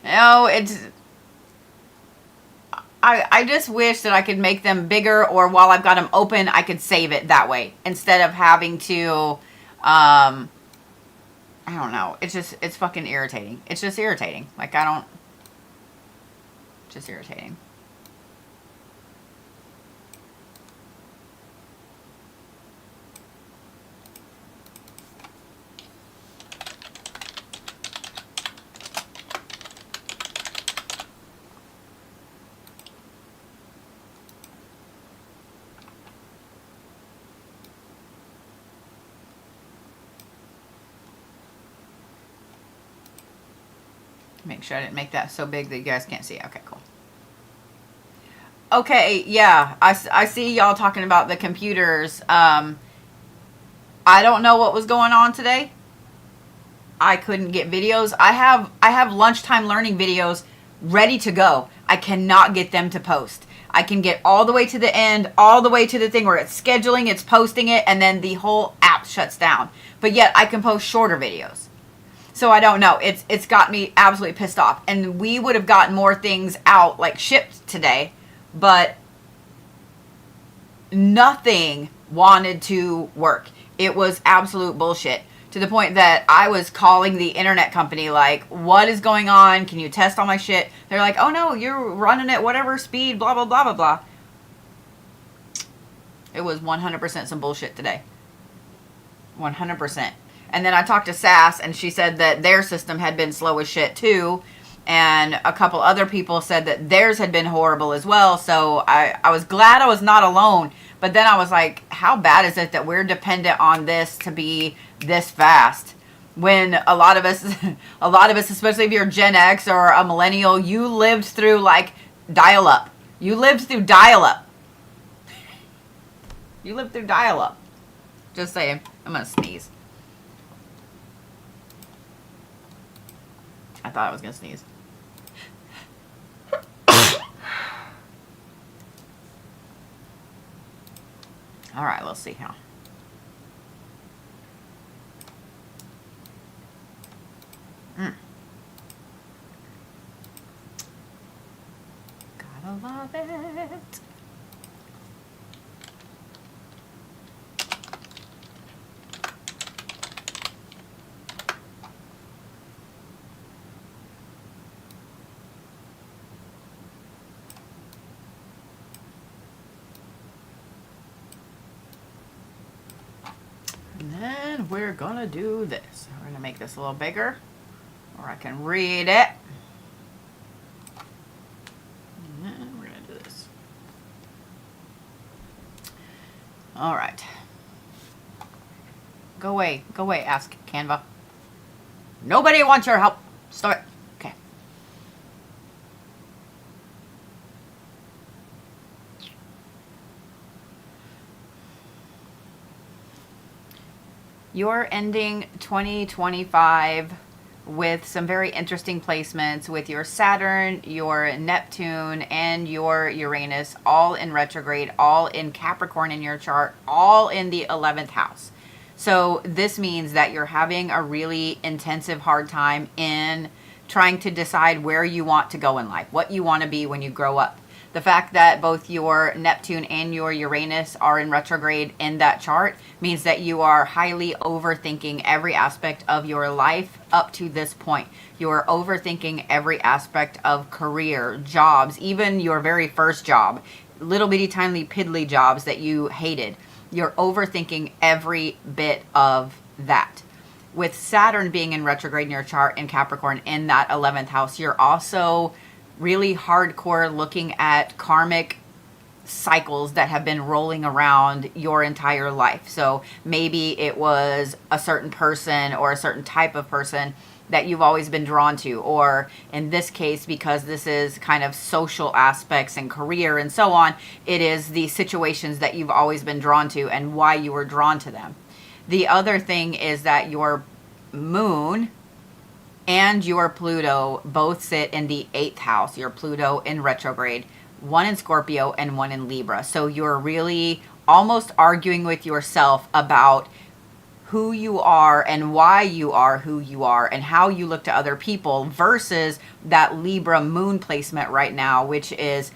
No, it's. I just wish that I could make them bigger, or while I've got them open, I could save it that way instead of having to. I don't know. It's fucking irritating. It's just irritating. Like, I don't. Just irritating. Make sure I didn't make that so big that you guys can't see. Okay, cool. Okay, yeah, I see y'all talking about the computers. I don't know what was going on today. I couldn't get videos. I have lunchtime learning videos ready to go. I cannot get them to post. I can get all the way to the end, all the way to the thing where it's scheduling, it's posting it, and then the whole app shuts down. But yet I can post shorter videos. So I don't know. It's got me absolutely pissed off. And we would have gotten more things out, like shipped today, but nothing wanted to work. It was absolute bullshit. To the point that I was calling the internet company like, what is going on? Can you test all my shit? They're like, oh no, you're running at whatever speed, blah, blah, blah, blah, blah. It was 100% some bullshit today. 100%. And then I talked to Sass, and she said that their system had been slow as shit too. And a couple other people said that theirs had been horrible as well. So I was glad I was not alone. But then I was like, how bad is it that we're dependent on this to be this fast? When a lot of us, especially if you're Gen X or a millennial, you lived through like dial-up. You lived through dial-up. You lived through dial-up. Just saying. I'm going to sneeze. I thought I was going to sneeze. All right, let's see how. Gotta love it. And then we're gonna do this. We're gonna make this a little bigger, or I can read it. And then we're gonna do this. All right. Go away, ask Canva. Nobody wants your help. Stop it. Okay. You're ending 2025 with some very interesting placements with your Saturn, your Neptune, and your Uranus all in retrograde, all in Capricorn in your chart, all in the 11th house. So this means that you're having a really intensive hard time in trying to decide where you want to go in life, what you want to be when you grow up. The fact that both your Neptune and your Uranus are in retrograde in that chart means that you are highly overthinking every aspect of your life up to this point. You're overthinking every aspect of career, jobs, even your very first job, little bitty tiny piddly jobs that you hated. You're overthinking every bit of that. With Saturn being in retrograde in your chart in Capricorn in that 11th house, you're also really hardcore looking at karmic cycles that have been rolling around your entire life. So maybe it was a certain person or a certain type of person that you've always been drawn to, or in this case, because this is kind of social aspects and career and so on, it is the situations that you've always been drawn to and why you were drawn to them. The other thing is that your moon and your Pluto both sit in the 8th house, your Pluto in retrograde, one in Scorpio and one in Libra. So you're really almost arguing with yourself about who you are and why you are who you are and how you look to other people versus that Libra moon placement right now, which is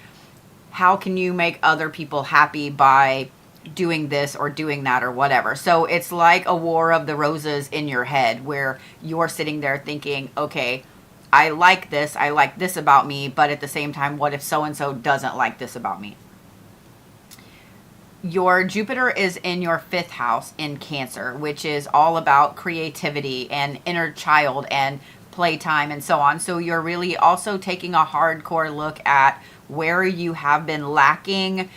how can you make other people happy by doing this or doing that or whatever. So it's like a war of the roses in your head where you're sitting there thinking, okay, I like this about me, but at the same time, what if so-and-so doesn't like this about me? Your Jupiter is in your 5th house in Cancer, which is all about creativity and inner child and playtime and so on. So you're really also taking a hardcore look at where you have been lacking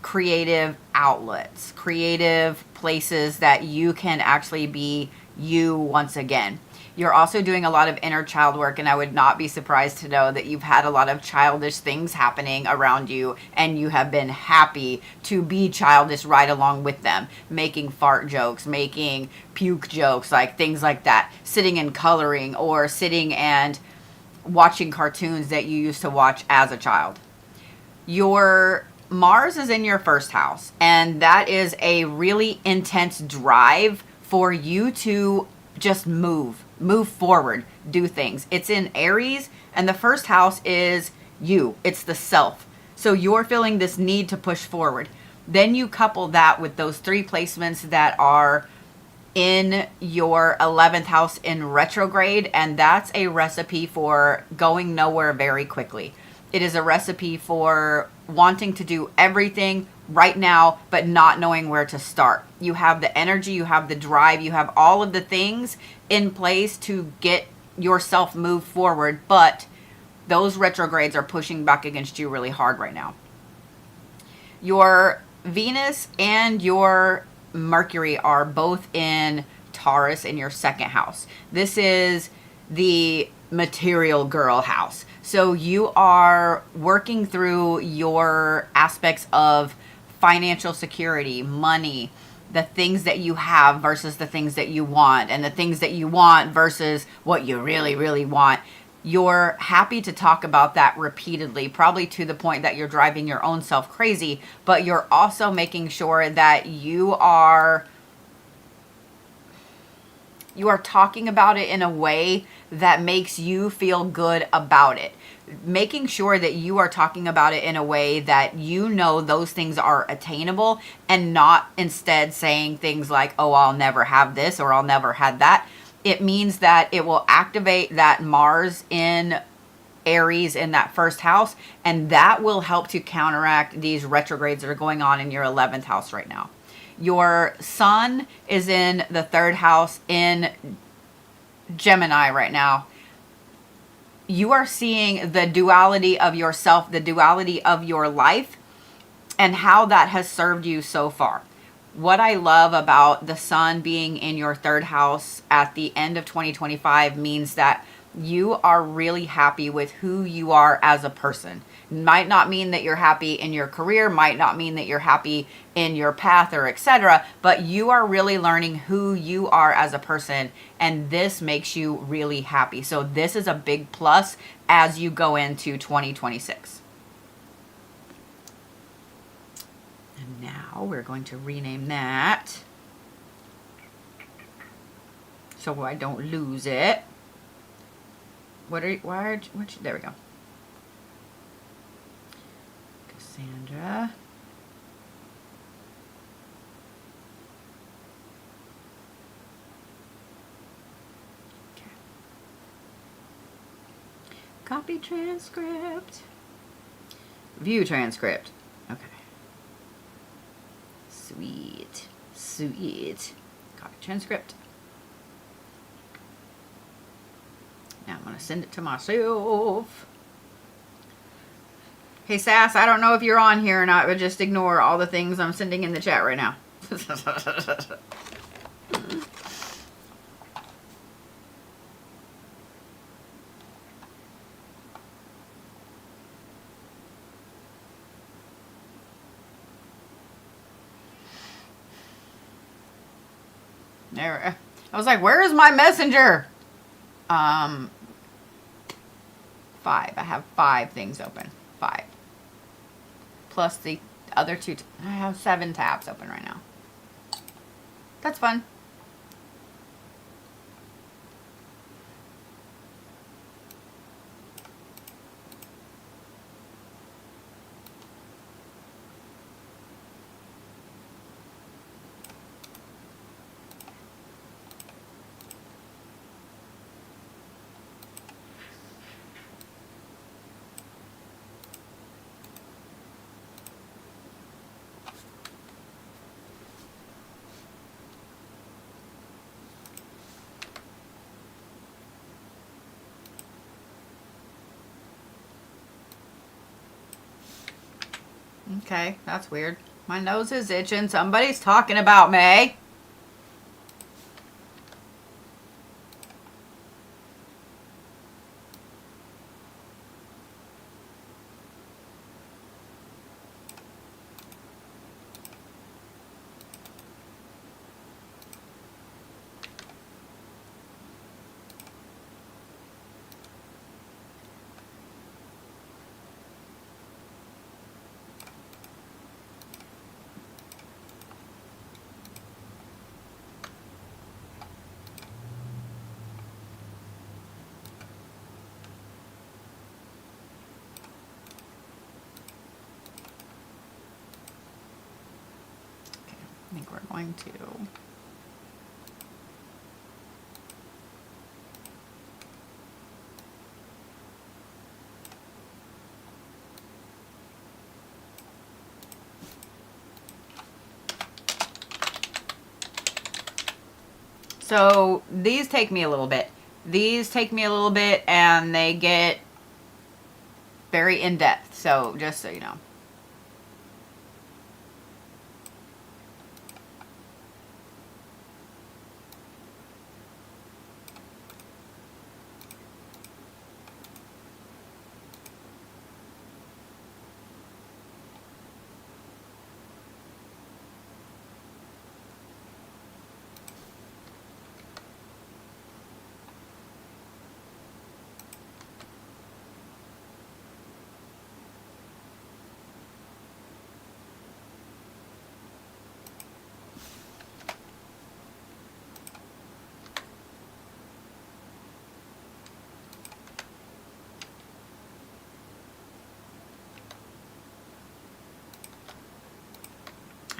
creative outlets, creative places that you can actually be you once again. You're also doing a lot of inner child work, and I would not be surprised to know that you've had a lot of childish things happening around you, and you have been happy to be childish right along with them, making fart jokes, making puke jokes, like things like that, sitting and coloring, or sitting and watching cartoons that you used to watch as a child. Your Mars is in your first house, and that is a really intense drive for you to just move forward, do things. It's in Aries, and the first house is you. It's the self. So you're feeling this need to push forward. Then you couple that with those 3 placements that are in your 11th house in retrograde, and that's a recipe for going nowhere very quickly. It is a recipe for wanting to do everything right now, but not knowing where to start. You have the energy, you have the drive, you have all of the things in place to get yourself moved forward, but those retrogrades are pushing back against you really hard right now. Your Venus and your Mercury are both in Taurus in your 2nd house. This is the material girl house. So you are working through your aspects of financial security, money, the things that you have versus the things that you want, and the things that you want versus what you really, really want. You're happy to talk about that repeatedly, probably to the point that you're driving your own self crazy, but you're also making sure that you are talking about it in a way that makes you feel good about it. Making sure that you are talking about it in a way that you know those things are attainable, and not instead saying things like, oh, I'll never have this or I'll never have that. It means that it will activate that Mars in Aries in that first house, and that will help to counteract these retrogrades that are going on in your 11th house right now. Your Sun is in the 3rd house in Gemini right now. You are seeing the duality of yourself, the duality of your life, and how that has served you so far. What I love about the Sun being in your 3rd house at the end of 2025 means that you are really happy with who you are as a person. Might not mean that you're happy in your career, might not mean that you're happy in your path or etc., but you are really learning who you are as a person, and this makes you really happy. So this is a big plus as you go into 2026. And now we're going to rename that so I don't lose it. There we go. Cassandra. Okay. Copy transcript. View transcript. Okay. Sweet. Copy transcript. Now I'm going to send it to myself. Hey, Sass, I don't know if you're on here or not, but just ignore all the things I'm sending in the chat right now. There. I was like, where is my messenger? 5. I have 5 things open. 5. Plus the other 2. I have 7 tabs open right now. That's fun. Okay, that's weird. My nose is itching. Somebody's talking about me. I think we're going to. So these take me a little bit. These take me a little bit, and they get very in-depth. So just so you know.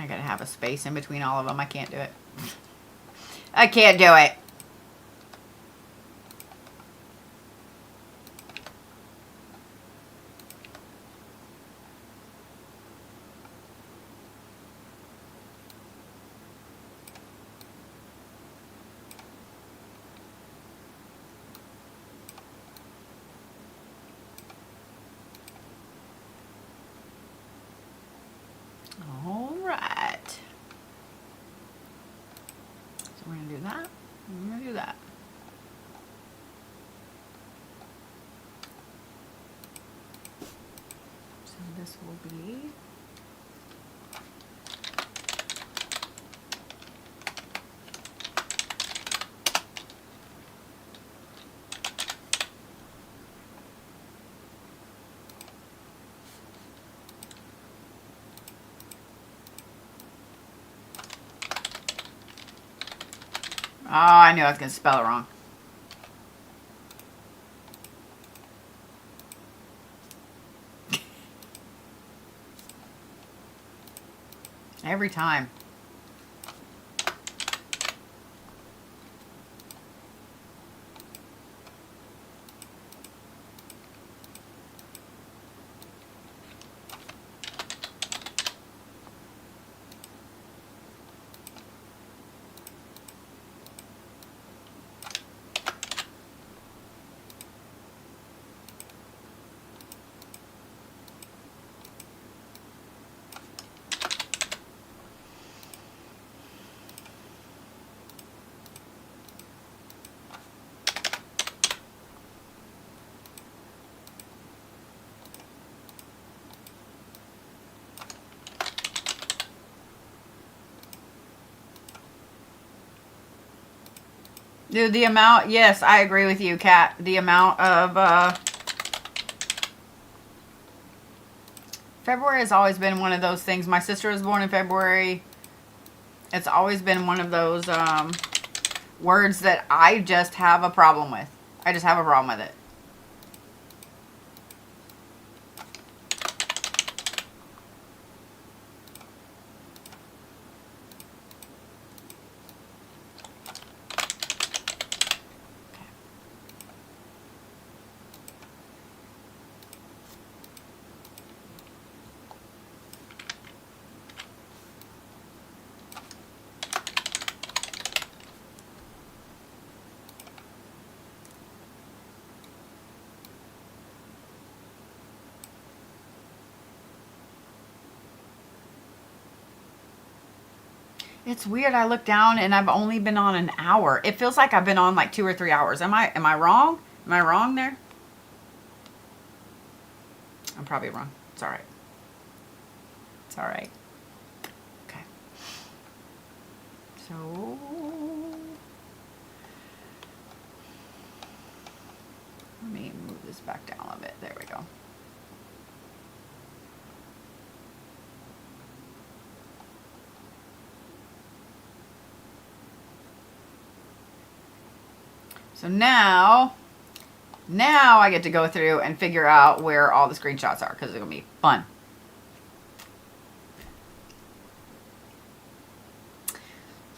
I gotta have a space in between all of them. I can't do it. I can't do it. All right. So we're going to do that. We're going to do that. So this will be... Oh, I knew I was going to spell it wrong. Every time. Dude, the amount, yes, I agree with you, Kat. The amount of, February has always been one of those things. My sister was born in February. It's always been one of those, words that I just have a problem with. I just have a problem with it. It's weird. I look down and I've only been on an hour. It feels like I've been on like 2 or 3 hours. Am I wrong? Am I wrong there? I'm probably wrong. It's all right. It's all right. Okay. So let me move this back down a bit. There we go. So now I get to go through and figure out where all the screenshots are, because it's going to be fun.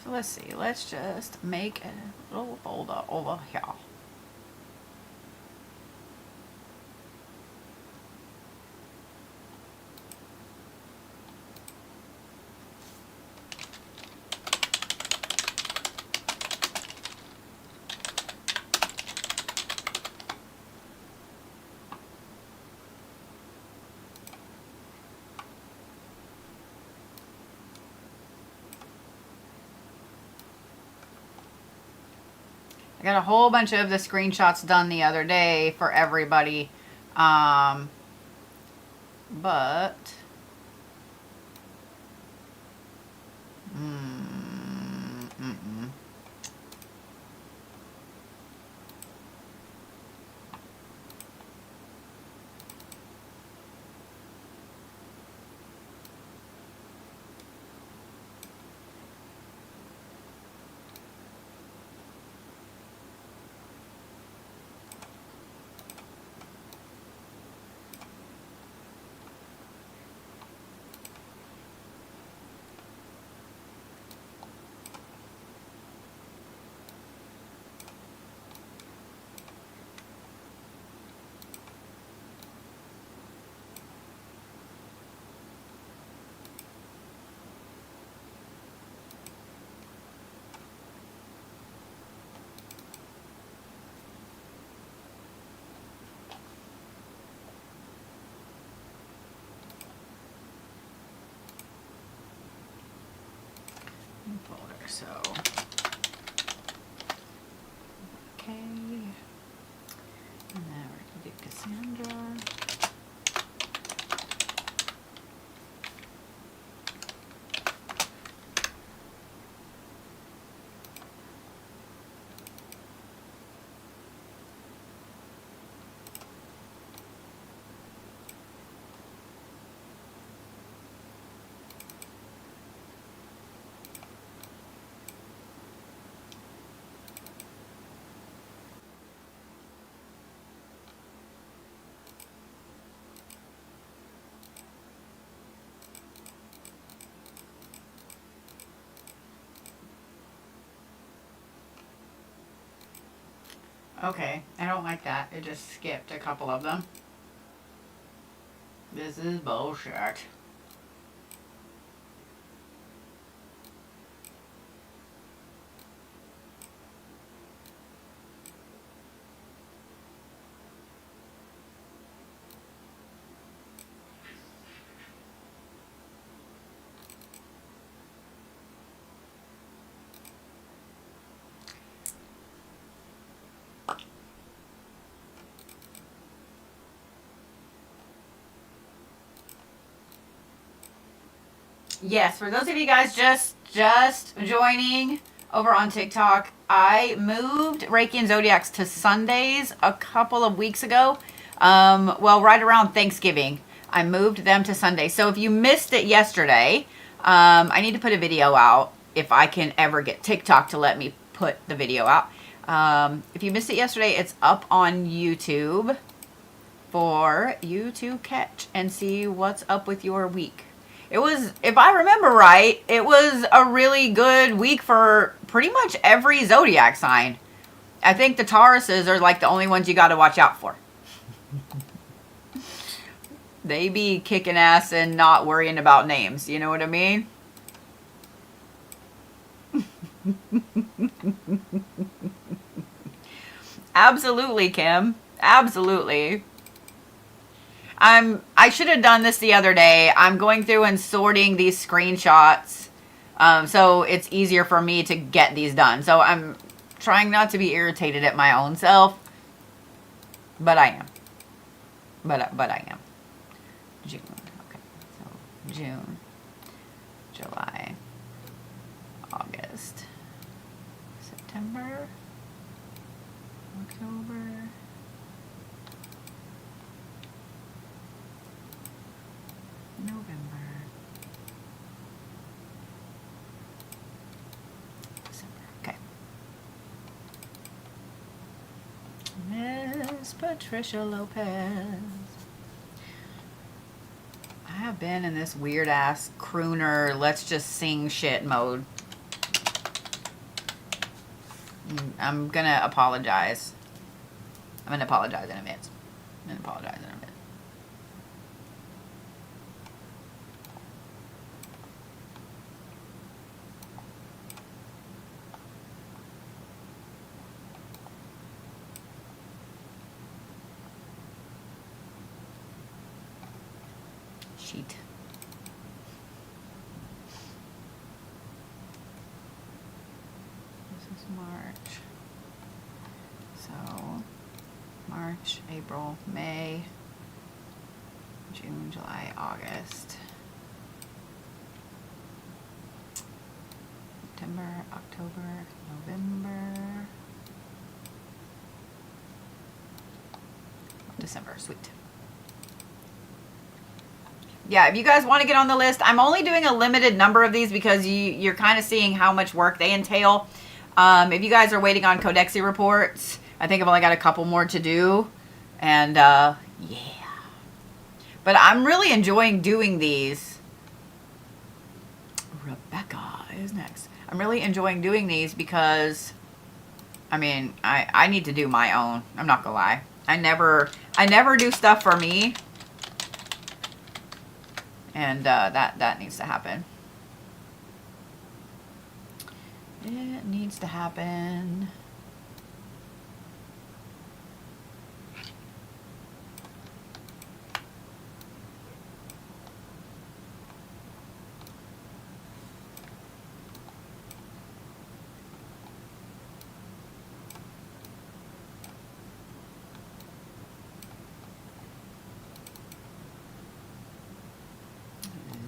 So let's see. Let's just make a little folder over here. I got a whole bunch of the screenshots done the other day for everybody. But folder, so okay, and then we're gonna do Cassandra. Okay, I don't like that. It just skipped a couple of them. This is bullshit. Yes, for those of you guys just joining over on TikTok, I moved Reiki and Zodiacs to Sundays a couple of weeks ago. Well, right around Thanksgiving, I moved them to Sunday. So if you missed it yesterday, I need to put a video out if I can ever get TikTok to let me put the video out. If you missed it yesterday, it's up on YouTube for you to catch and see what's up with your week. It was, if I remember right, it was a really good week for pretty much every zodiac sign. I think the Tauruses are like the only ones you got to watch out for. They be kicking ass and not worrying about names. You know what I mean? Absolutely, Kim. Absolutely. I should have done this the other day. I'm going through and sorting these screenshots, so it's easier for me to get these done. So I'm trying not to be irritated at my own self, but I am. But I am. June. Okay. So June, July, August, September, October. November, December. Okay. Miss Patricia Lopez. I have been in this weird ass crooner, let's just sing shit mode. I'm gonna apologize. I'm gonna apologize in advance. I'm gonna apologize in advance. Sheet. This is March. So, March, April, May, June, July, August, September, October, November, December. Sweet. Yeah, if you guys want to get on the list, I'm only doing a limited number of these because you're kind of seeing how much work they entail. If you guys are waiting on Codexy reports, I think I've only got a couple more to do. And, yeah. But I'm really enjoying doing these. Rebecca is next. I'm really enjoying doing these because, I mean, I need to do my own. I'm not gonna lie. I never do stuff for me. And that needs to happen. It needs to happen.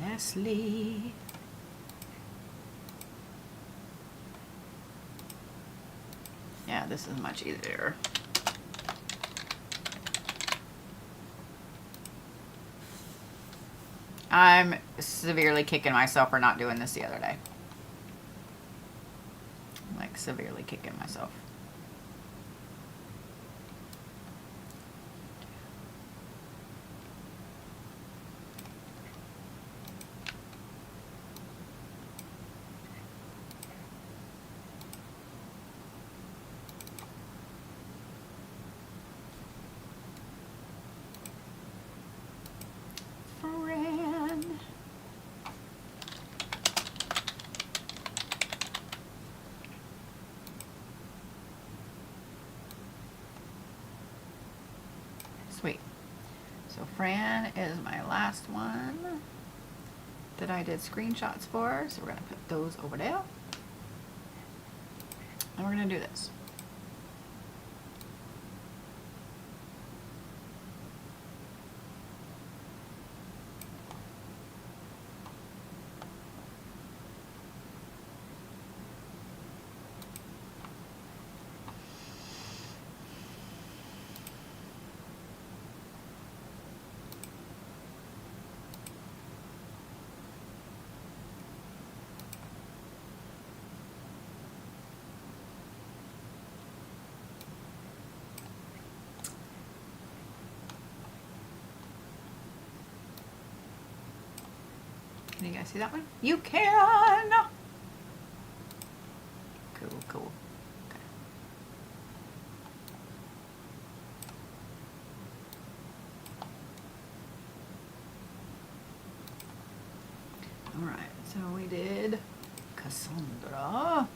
Leslie. Yeah, this is much easier. I'm severely kicking myself for not doing this the other day. Like, severely kicking myself. Sweet. So Fran is my last one that I did screenshots for. So we're going to put those over there. And we're going to do this. Can you guys see that one? You can! Cool, cool. Okay. Alright, so we did Cassandra.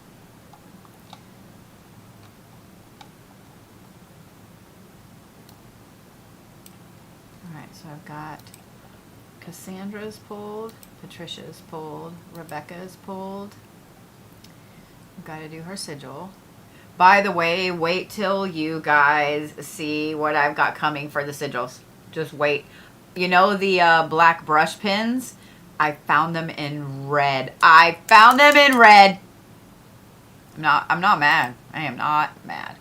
Alright, so I've got Cassandra's pulled, Patricia's pulled, Rebecca's pulled. I've got to do her sigil. By the way, wait till you guys see what I've got coming for the sigils. Just wait. You know the black brush pins? I found them in red. I found them in red. I'm not mad. I am not mad.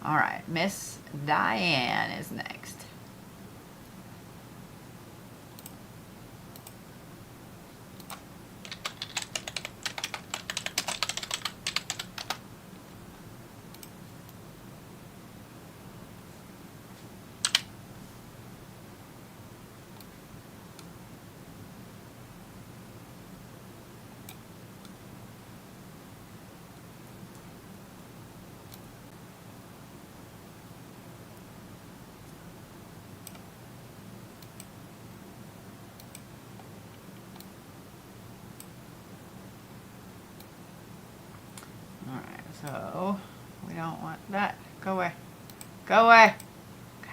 All right, Miss Diann is next. Alright, so we don't want that. Go away. Go away. Okay.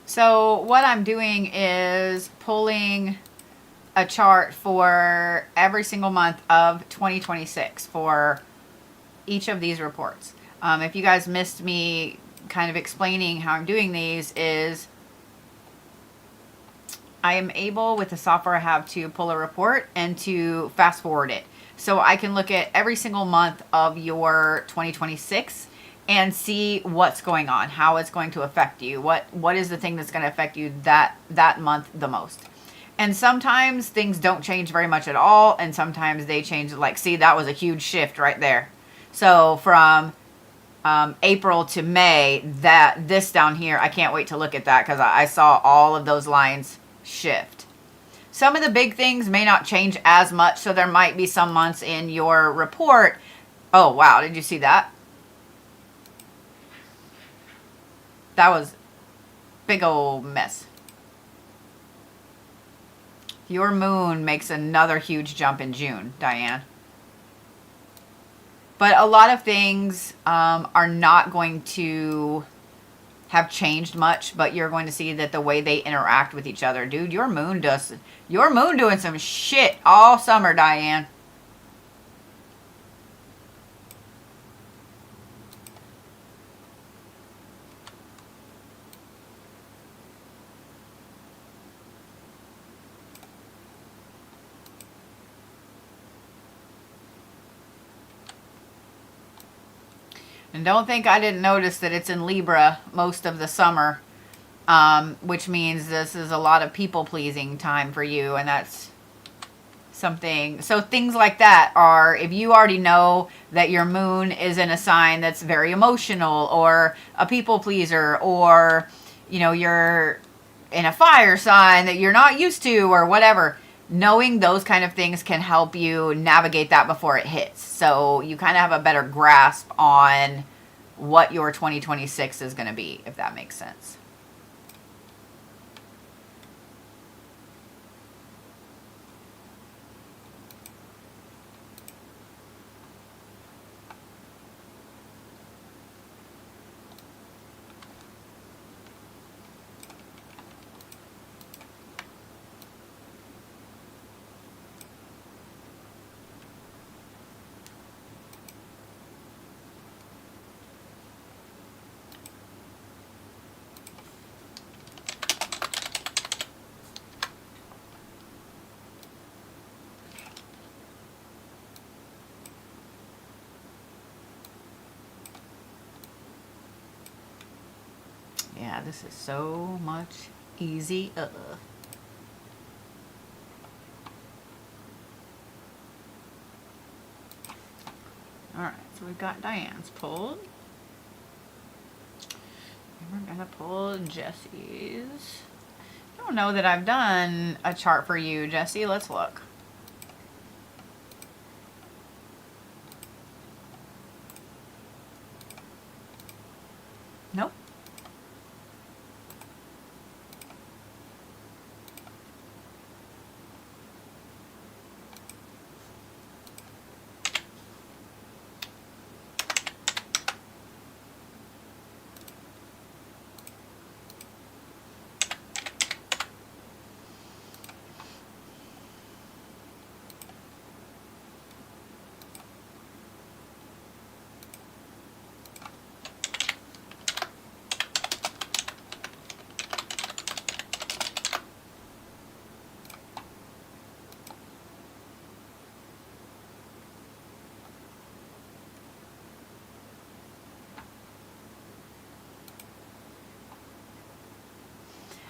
So what I'm doing is pulling a chart for every single month of 2026 for each of these reports. If you guys missed me kind of explaining how I'm doing these, is I am able, with the software I have, to pull a report and to fast forward it. So I can look at every single month of your 2026 and see what's going on, how it's going to affect you, what is the thing that's going to affect you that month the most. And sometimes things don't change very much at all, and sometimes they change. Like, see, that was a huge shift right there. So from April to May, this down here, I can't wait to look at that, because I saw all of those lines shift. Some of the big things may not change as much, so there might be some months in your report. Oh wow, did you see that? That was big old mess. Your moon makes another huge jump in June, Diann. But a lot of things are not going to have changed much, but you're going to see that the way they interact with each other. Dude, your moon doing some shit all summer, Diann. And don't think I didn't notice that it's in Libra most of the summer, which means this is a lot of people-pleasing time for you, and that's something. So things like that are, if you already know that your moon is in a sign that's very emotional or a people-pleaser, or, you know, you're in a fire sign that you're not used to or whatever, knowing those kind of things can help you navigate that before it hits. So you kind of have a better grasp on what your 2026 is going to be, if that makes sense. Yeah, this is so much easier. Alright, so we've got Diann's pulled. And we're going to pull Jessie's. I don't know that I've done a chart for you, Jessie. Let's look. Nope.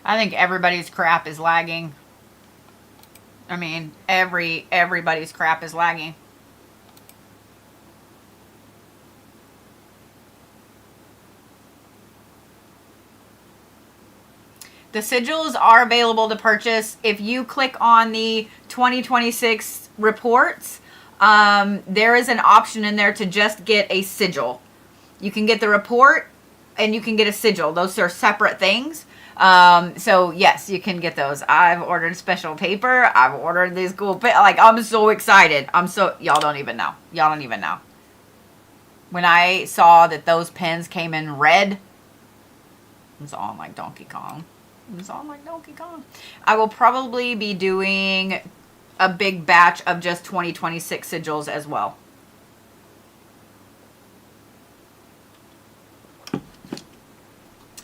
I think everybody's crap is lagging. I mean, everybody's crap is lagging. The sigils are available to purchase. If you click on the 2026 reports, there is an option in there to just get a sigil. You can get the report and you can get a sigil. Those are separate things. So yes, you can get those. I've ordered special paper. I've ordered these cool, like, I'm so excited. Y'all don't even know. Y'all don't even know. When I saw that those pens came in red, it was on like Donkey Kong. It's on like Donkey Kong. I will probably be doing a big batch of just 2026 sigils as well.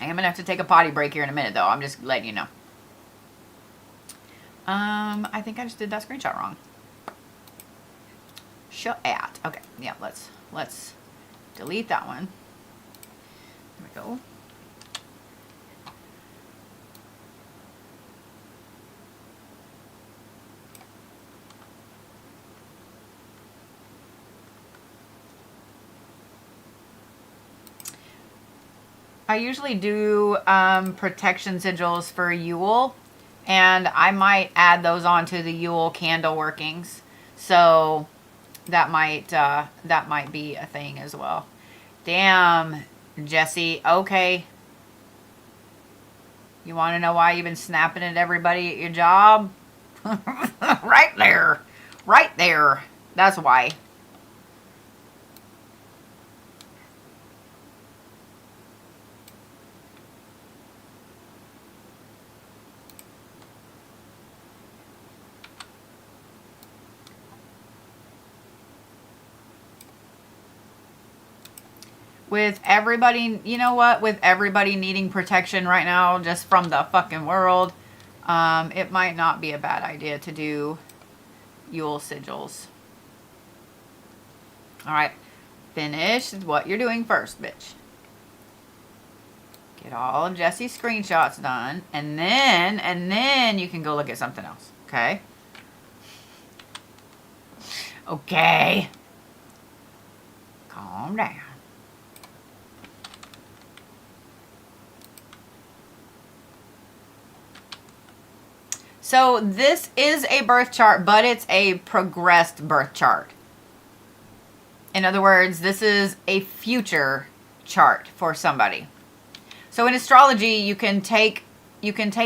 I am going to have to take a potty break here in a minute, though. I'm just letting you know. I think I just did that screenshot wrong. Shut at. Okay, yeah, let's delete that one. There we go. I usually do protection sigils for Yule, and I might add those onto the Yule candle workings. So that might be a thing as well. Damn, Jessie. Okay. You want to know why you've been snapping at everybody at your job? Right there. Right there. That's why. With everybody, you know what? With everybody needing protection right now, just from the fucking world, it might not be a bad idea to do Yule sigils. Alright, finish what you're doing first, bitch. Get all of Jessie's screenshots done, and then you can go look at something else, okay? Okay. Calm down. So this is a birth chart, but it's a progressed birth chart. In other words, this is a future chart for somebody. So in astrology, you can take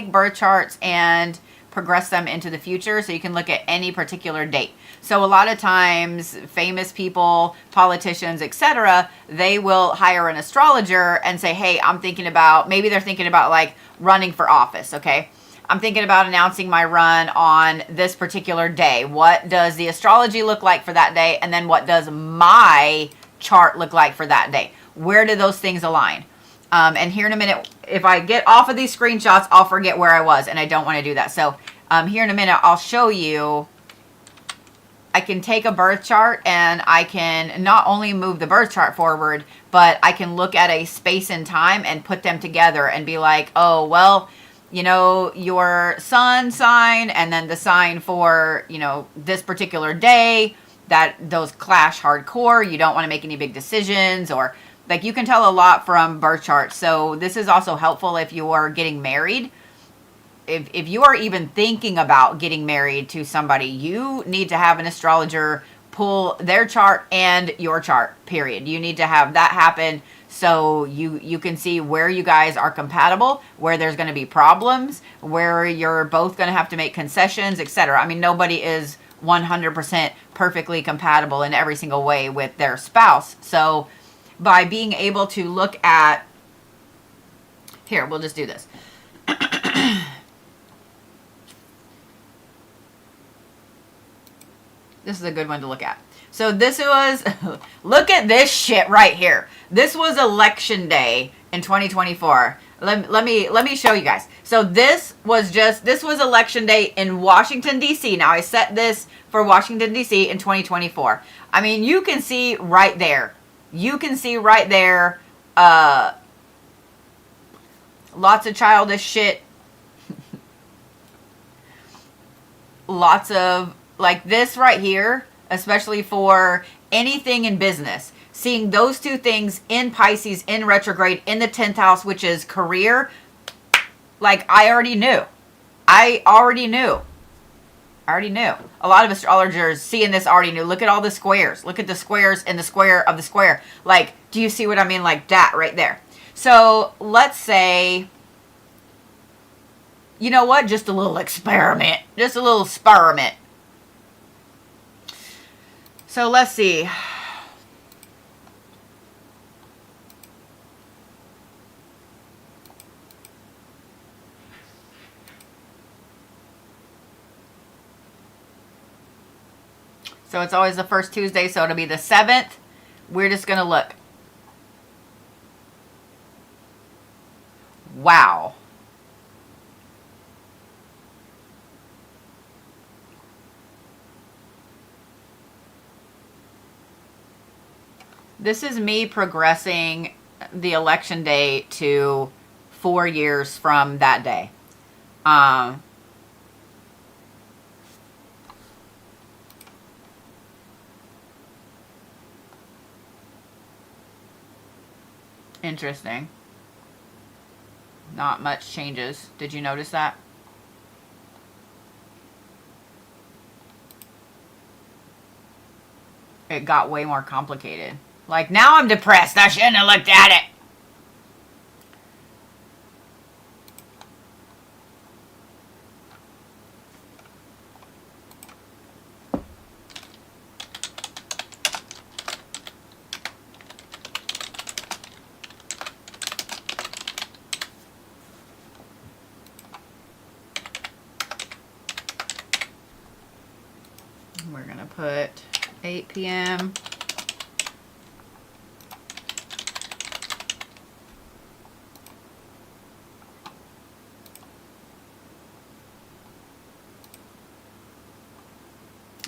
birth charts and progress them into the future, so you can look at any particular date. So a lot of times, famous people, politicians, etc., they will hire an astrologer and say, hey, maybe they're thinking about like running for office, okay? I'm thinking about announcing my run on this particular day. What does the astrology look like for that day? And then what does my chart look like for that day? Where do those things align? And here in a minute, if I get off of these screenshots, I'll forget where I was, and I don't want to do that. So here in a minute, I'll show you. I can take a birth chart and I can not only move the birth chart forward, but I can look at a space and time and put them together and be like, oh, well, you know, your sun sign and then the sign for, you know, this particular day, that those clash hardcore. You don't want to make any big decisions, or like you can tell a lot from birth charts. So this is also helpful if you are getting married. If you are even thinking about getting married to somebody, you need to have an astrologer pull their chart and your chart, period. You need to have that happen so you can see where you guys are compatible, where there's going to be problems, where you're both going to have to make concessions, etc. I mean, nobody is 100% perfectly compatible in every single way with their spouse. So by being able to look at, here, we'll just do this. This is a good one to look at. So this was, look at this shit right here. This was election day in 2024. Let me show you guys. So this was election day in Washington, D.C. Now I set this for Washington, D.C. in 2024. I mean, you can see right there. You can see right there, lots of childish shit lots of, like this right here, especially for anything in business, seeing those two things in Pisces in retrograde in the 10th house, which is career, like I already knew. I already knew. A lot of astrologers seeing this already knew. Look at all the squares. Look at the squares and the square of the square. Like, do you see what I mean? Like that right there. So let's say, you know what? Just a little experiment. Just a little experiment. So let's see. So it's always the first Tuesday, so it'll be the 7th. We're just going to look. Wow. This is me progressing the election day to 4 years from that day. Interesting. Not much changes. Did you notice that? It got way more complicated. Like, now I'm depressed. I shouldn't have looked at it. We're going to put 8 p.m.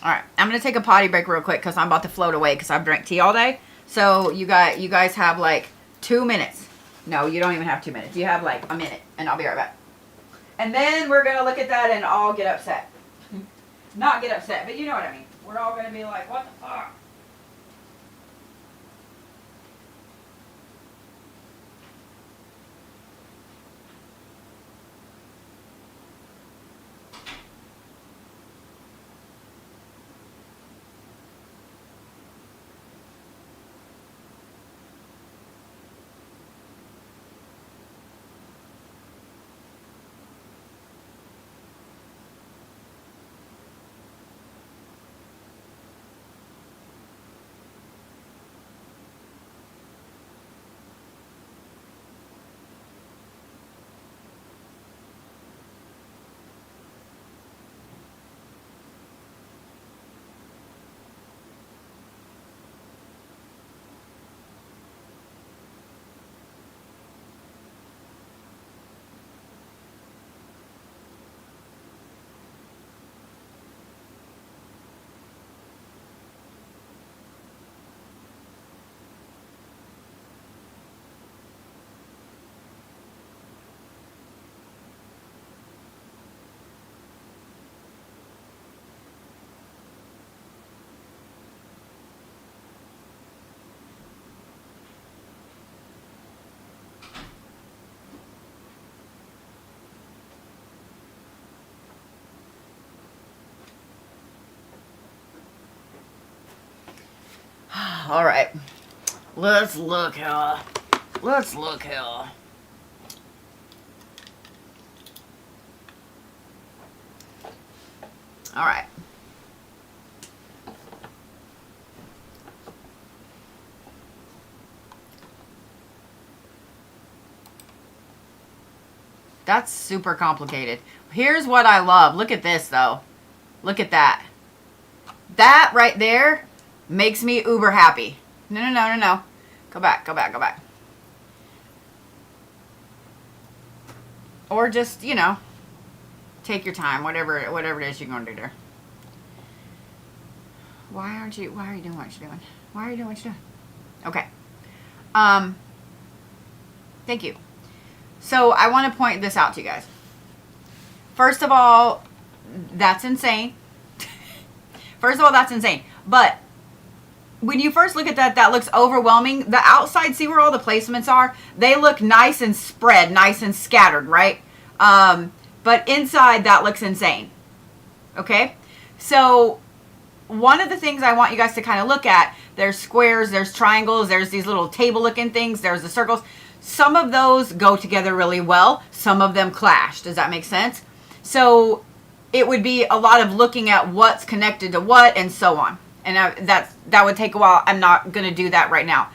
Alright, I'm going to take a potty break real quick because I'm about to float away because I've drank tea all day. So you guys have like 2 minutes. No, you don't even have 2 minutes. You have like a minute and I'll be right back. And then we're going to look at that and all get upset. Not get upset, but you know what I mean. We're all going to be like, what the fuck? All right, let's look here. Let's look here. All right. That's super complicated. Here's what I love. Look at this, though. Look at that. That right there makes me uber happy. No. Go back. Or just, you know, take your time. Whatever it is you're going to do there. Why are you doing what you're doing? Why are you doing what you're doing? Okay. Thank you. So I want to point this out to you guys. First of all, That's insane. First of all, that's insane. But when you first look at that, that looks overwhelming. The outside, see where all the placements are? They look nice and spread, nice and scattered, right? But inside, that looks insane. Okay? So one of the things I want you guys to kind of look at, there's squares, there's triangles, there's these little table looking things, there's the circles. Some of those go together really well. Some of them clash. Does that make sense? So it would be a lot of looking at what's connected to what and so on. And that would take a while. I'm not going to do that right now.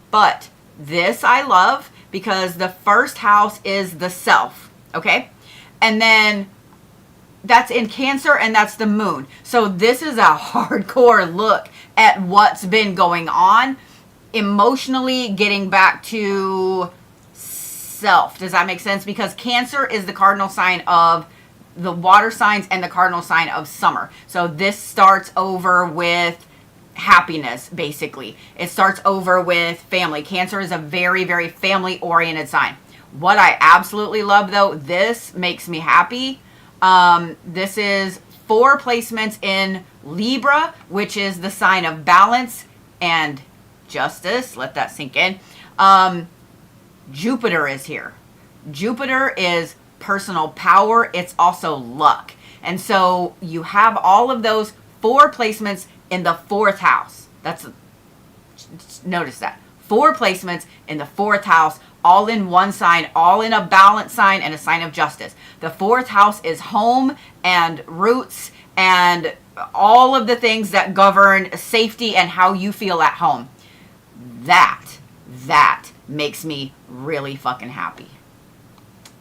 But this I love because the first house is the self. Okay? And then that's in Cancer, and that's the moon. So this is a hardcore look at what's been going on emotionally, getting back to self. Does that make sense? Because Cancer is the cardinal sign of the water signs and the cardinal sign of summer. So this starts over with happiness, basically. It starts over with family. Cancer is a very, very family-oriented sign. What I absolutely love, though, this makes me happy. This is 4 placements in Libra, which is the sign of balance and justice. Let that sink in. Jupiter is here. Jupiter is personal power. It's also luck. And so you have all of those 4 placements in the 4th house. Notice that. 4 placements in the 4th house, all in one sign, all in a balance sign and a sign of justice. The 4th house is home and roots and all of the things that govern safety and how you feel at home. That makes me really fucking happy.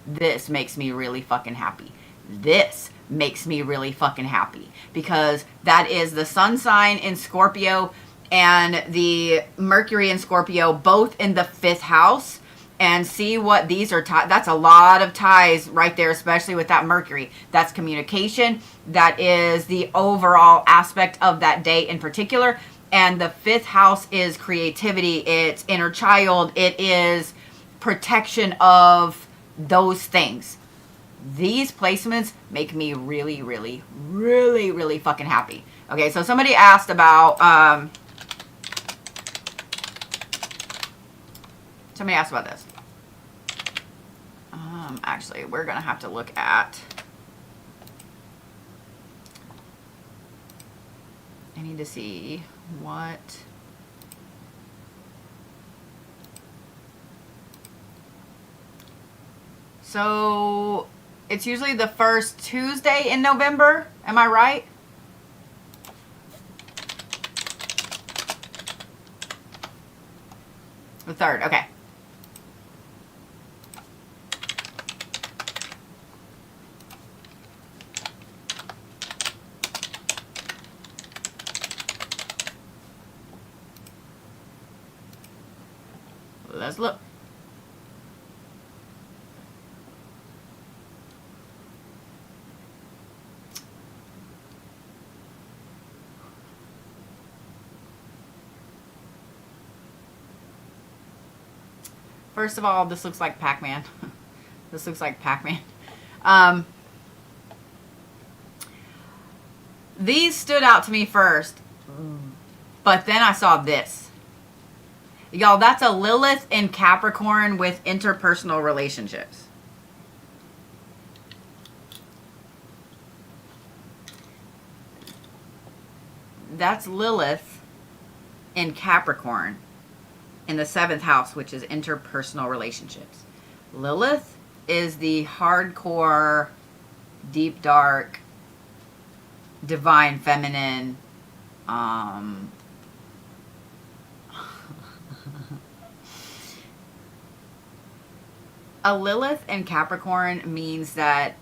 This makes me really fucking happy. This makes me really fucking happy because that is the sun sign in Scorpio and the Mercury in Scorpio, both in the 5th house. And see what these are. That's a lot of ties right there, especially with that Mercury. That's communication. That is the overall aspect of that day in particular. And the 5th house is creativity. It's inner child. It is protection of those things. These placements make me really, really, really, really fucking happy. Okay, so somebody asked about... somebody asked about this. Actually, we're going to have to look at... I need to see what... So, it's usually the first Tuesday in November. Am I right? The 3rd, okay. Let's look. First of all, this looks like Pac-Man. This looks like Pac-Man. These stood out to me first, but then I saw this. Y'all, that's a Lilith in Capricorn with interpersonal relationships. That's Lilith in Capricorn in the 7th house, which is interpersonal relationships. Lilith is the hardcore, deep, dark, divine, feminine, a Lilith in Capricorn means that,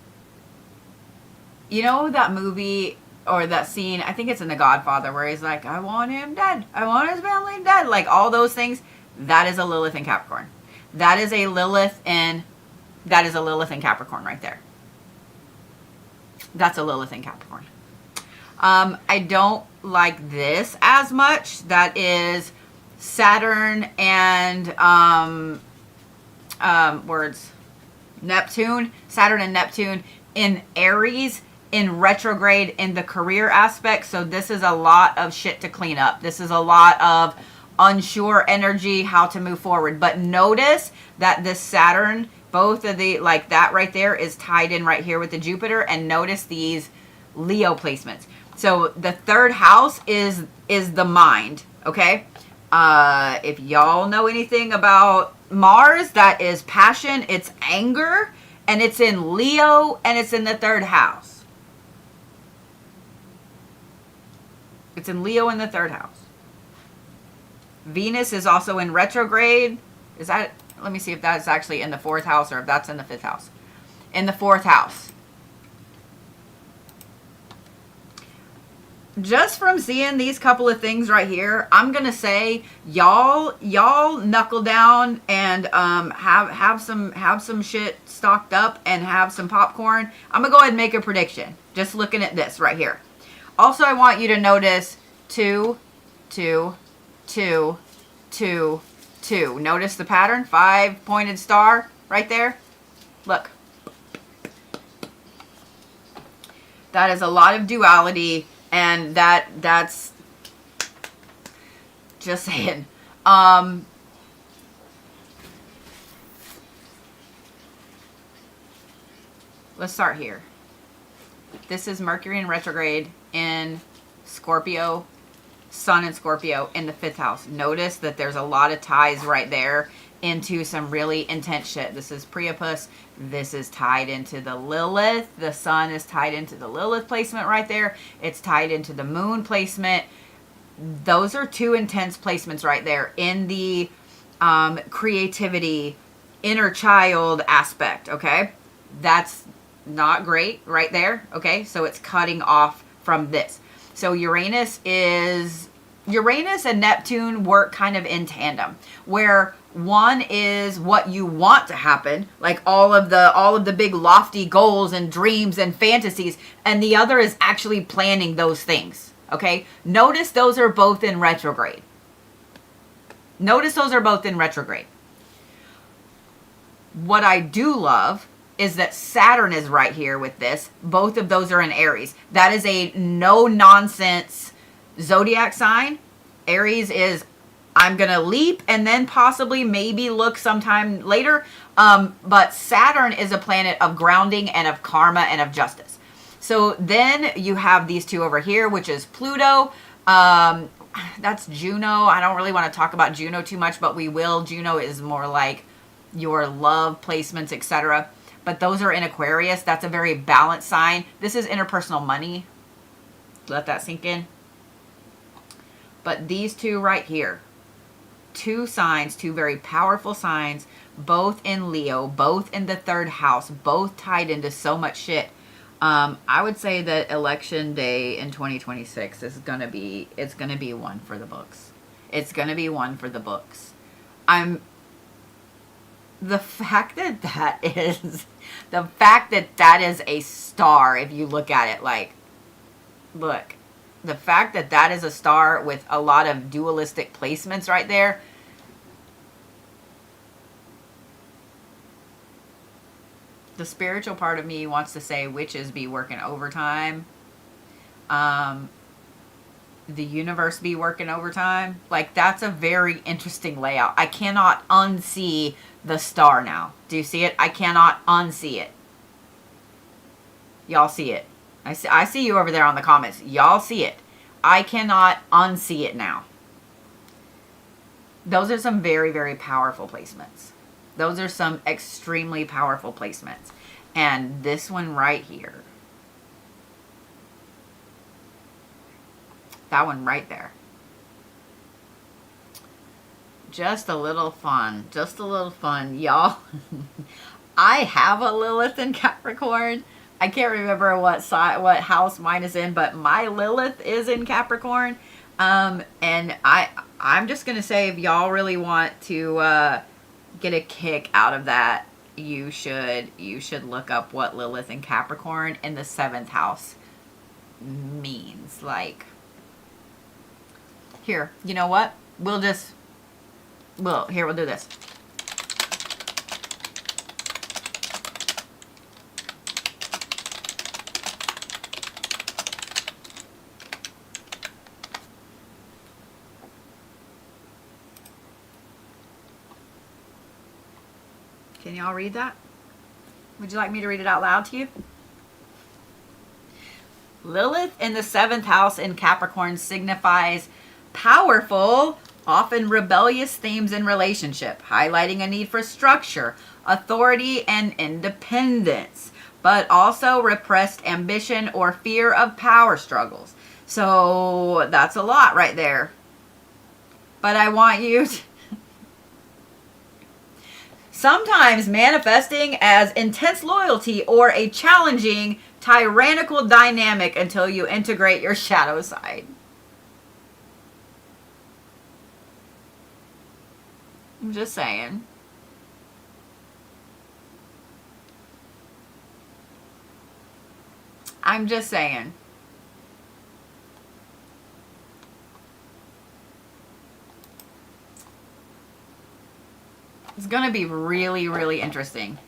you know that movie or that scene, I think it's in The Godfather, where he's like, I want him dead. I want his family dead. Like all those things. That is a Lilith in Capricorn. That is a Lilith in Capricorn right there. That's a Lilith in Capricorn. I don't like this as much. That is Saturn and Neptune. Saturn and Neptune in Aries in retrograde in the career aspect. So this is a lot of shit to clean up. This is a lot of unsure energy, how to move forward. But notice that this Saturn, both of the, like that right there is tied in right here with the Jupiter. And notice these Leo placements. So the third house is the mind, okay? If y'all know anything about Mars, that is passion, it's anger, and it's in Leo, and it's in the third house. It's in Leo in the third house. Venus is also in retrograde. Is that, let me see if that's actually in the fourth house or if that's in the fifth house. In the fourth house. Just from seeing these couple of things right here, I'm gonna say y'all knuckle down and have some shit stocked up and have some popcorn. I'm gonna go ahead and make a prediction. Just looking at this right here. Also, I want you to notice 2, 2, 2, 2, 2. Notice the pattern, 5-pointed star right there. Look, that is a lot of duality. And that's just saying. Let's start here. This is Mercury in retrograde in Scorpio, Sun in Scorpio in the fifth house. Notice that there's a lot of ties right there into some really intense shit. This is Priapus. This is tied into the Lilith. The Sun is tied into the Lilith placement right there. It's tied into the Moon placement. Those are two intense placements right there in the creativity, inner child aspect, okay? That's not great right there, okay? So it's cutting off from this. So Uranus and Neptune work kind of in tandem, where one is what you want to happen, like all of the big lofty goals and dreams and fantasies, and the other is actually planning those things, okay? Notice those are both in retrograde. Notice those are both in retrograde. What I do love is that Saturn is right here with this. Both of those are in Aries. That is a no-nonsense zodiac sign. Aries is, I'm going to leap and then possibly maybe look sometime later. But Saturn is a planet of grounding and of karma and of justice. So then you have these two over here, which is Pluto. That's Juno. I don't really want to talk about Juno too much, but we will. Juno is more like your love placements, etc. But those are in Aquarius. That's a very balanced sign. This is interpersonal money. Let that sink in. But these two right here, two signs, two very powerful signs, both in Leo, both in the third house, both tied into so much shit. I would say that election day in 2026 is going to be, it's going to be one for the books. It's going to be one for the books. The fact that that is a star, if you look at it, like, look, the fact that that is a star with a lot of dualistic placements right there. The spiritual part of me wants to say witches be working overtime. The universe be working overtime. Like, that's a very interesting layout. I cannot unsee the star now. Do you see it? I cannot unsee it. Y'all see it. I see you over there on the comments. Y'all see it. I cannot unsee it now. Those are some very, very powerful placements. Those are some extremely powerful placements. And this one right here. That one right there. Just a little fun. Just a little fun. Y'all, I have a Lilith in Capricorn. I can't remember what house mine is in, but my Lilith is in Capricorn. And I'm just going to say, if y'all really want to get a kick out of that, you should look up what Lilith in Capricorn in the 7th house means. Like, here, you know what? We'll do this. Can y'all read that? Would you like me to read it out loud to you? Lilith in the 7th house in Capricorn signifies powerful, often rebellious themes in relationship, highlighting a need for structure, authority, and independence, but also repressed ambition or fear of power struggles. So that's a lot right there. But I want you to... Sometimes manifesting as intense loyalty or a challenging, tyrannical dynamic until you integrate your shadow side. I'm just saying. I'm just saying. It's going to be really, really interesting.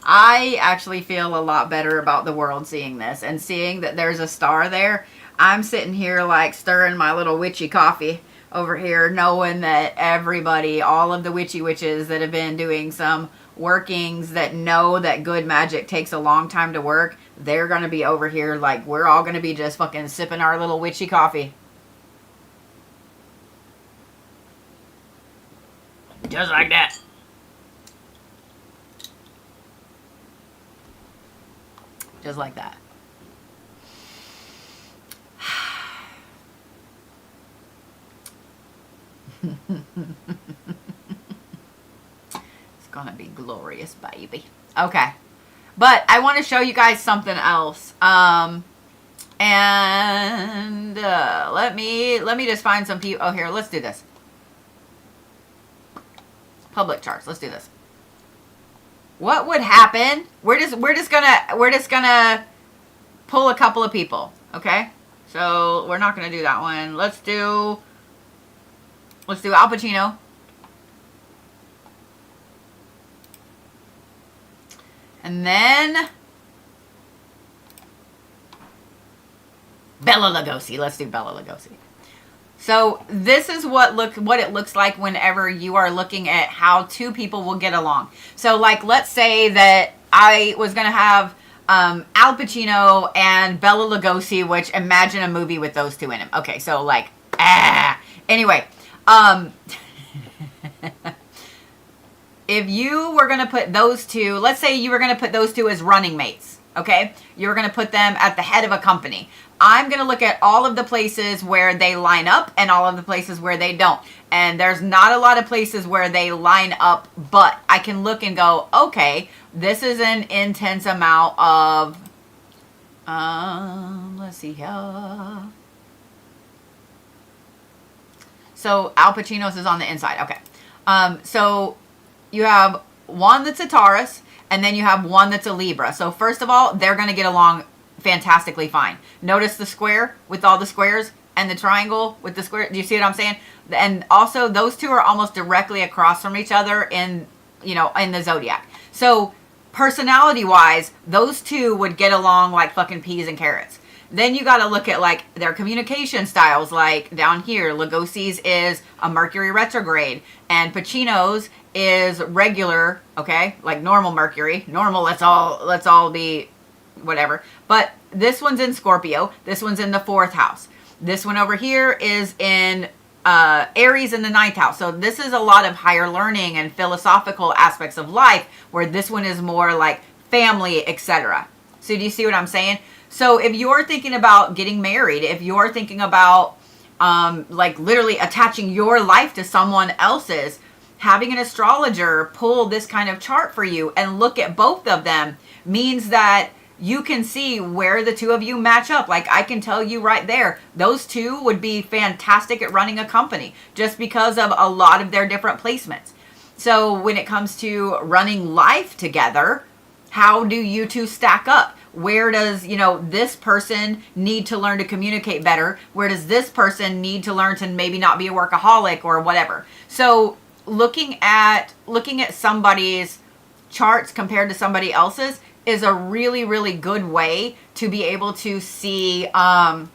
I actually feel a lot better about the world seeing this and seeing that there's a star there. I'm sitting here like stirring my little witchy coffee over here, knowing that everybody, all of the witchy witches that have been doing some workings that know that good magic takes a long time to work, they're going to be over here like we're all going to be just fucking sipping our little witchy coffee. Just like that. Just like that. It's gonna be glorious, baby. Okay. But I want to show you guys something else. Let me just find some people. Oh, here, let's do this. Public charts. Let's do this. What would happen? We're just gonna pull a couple of people, okay? So we're not gonna do that one. Let's do Al Pacino. And then Bela Lugosi. Let's do Bela Lugosi. So this is what it looks like whenever you are looking at how two people will get along. So like, let's say that I was going to have Al Pacino and Bela Lugosi, which imagine a movie with those two in it. Okay, so like, anyway, if you were going to put those two, let's say you were going to put those two as running mates, okay? You were going to put them at the head of a company. I'm going to look at all of the places where they line up and all of the places where they don't. And there's not a lot of places where they line up, but I can look and go, okay, this is an intense amount of, let's see here. So Al Pacino's is on the inside. Okay. So you have one that's a Taurus and then you have one that's a Libra. So first of all, they're going to get along fantastically fine. Notice the square with all the squares and the triangle with the square. Do you see what I'm saying? And also those two are almost directly across from each other in the zodiac. So personality wise, those two would get along like fucking peas and carrots. Then you got to look at like their communication styles. Like down here, Lugosi's is a Mercury retrograde and Pacino's is regular, okay? Like normal Mercury. Normal, let's all be whatever. But this one's in Scorpio. This one's in the 4th house. This one over here is in Aries in the 9th house. So this is a lot of higher learning and philosophical aspects of life, where this one is more like family, etc. So do you see what I'm saying? So if you're thinking about getting married, if you're thinking about like literally attaching your life to someone else's, having an astrologer pull this kind of chart for you and look at both of them means that you can see where the two of you match up. Like I can tell you right there, those two would be fantastic at running a company just because of a lot of their different placements. So when it comes to running life together, how do you two stack up? Where does, this person need to learn to communicate better? Where does this person need to learn to maybe not be a workaholic or whatever? So looking at somebody's charts compared to somebody else's is a really, really good way to be able to see how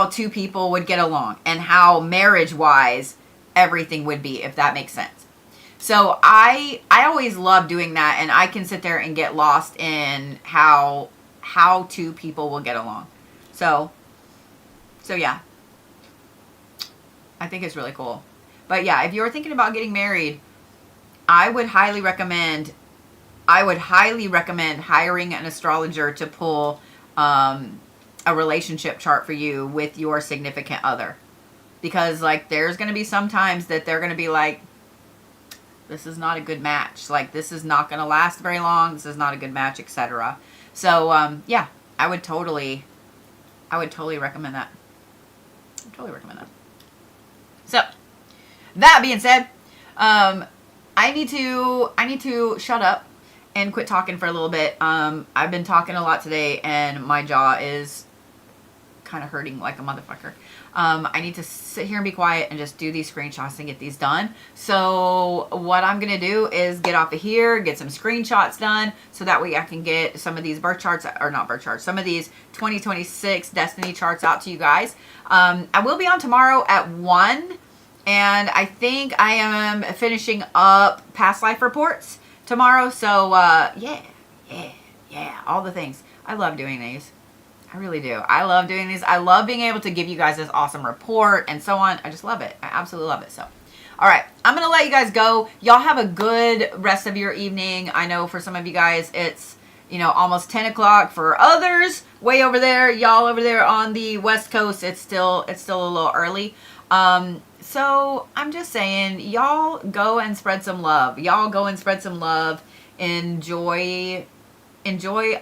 two people would get along and how marriage-wise everything would be, if that makes sense. So I always love doing that, and I can sit there and get lost in how two people will get along. So yeah, I think it's really cool. But yeah, if you're thinking about getting married, I would highly recommend hiring an astrologer to pull a relationship chart for you with your significant other. Because like there's going to be some times that they're going to be like, this is not a good match. Like this is not going to last very long. This is not a good match, etc. So yeah, I would totally recommend that. Totally recommend that. So that being said, I need to shut up and quit talking for a little bit. I've been talking a lot today, and my jaw is kind of hurting like a motherfucker. I need to sit here and be quiet and just do these screenshots and get these done. So what I'm going to do is get off of here, get some screenshots done, so that way I can get some of these birth charts, or not birth charts, some of these 2026 destiny charts out to you guys. I will be on tomorrow at 1, and I think I am finishing up past life reports tomorrow. So yeah, all the things. I love doing these. I really do. I love doing these. I love being able to give you guys this awesome report and so on. I just love it. I absolutely love it. So, all right. I'm going to let you guys go. Y'all have a good rest of your evening. I know for some of you guys, it's, almost 10 o'clock. For others, way over there, y'all over there on the West Coast, it's still a little early. So I'm just saying, y'all go and spread some love. Y'all go and spread some love. Enjoy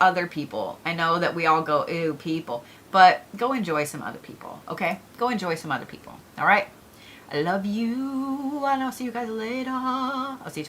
other people. I know that we all go, ew, people, but go enjoy some other people, okay? Go enjoy some other people, all right? I love you, and I'll see you guys later. I'll see you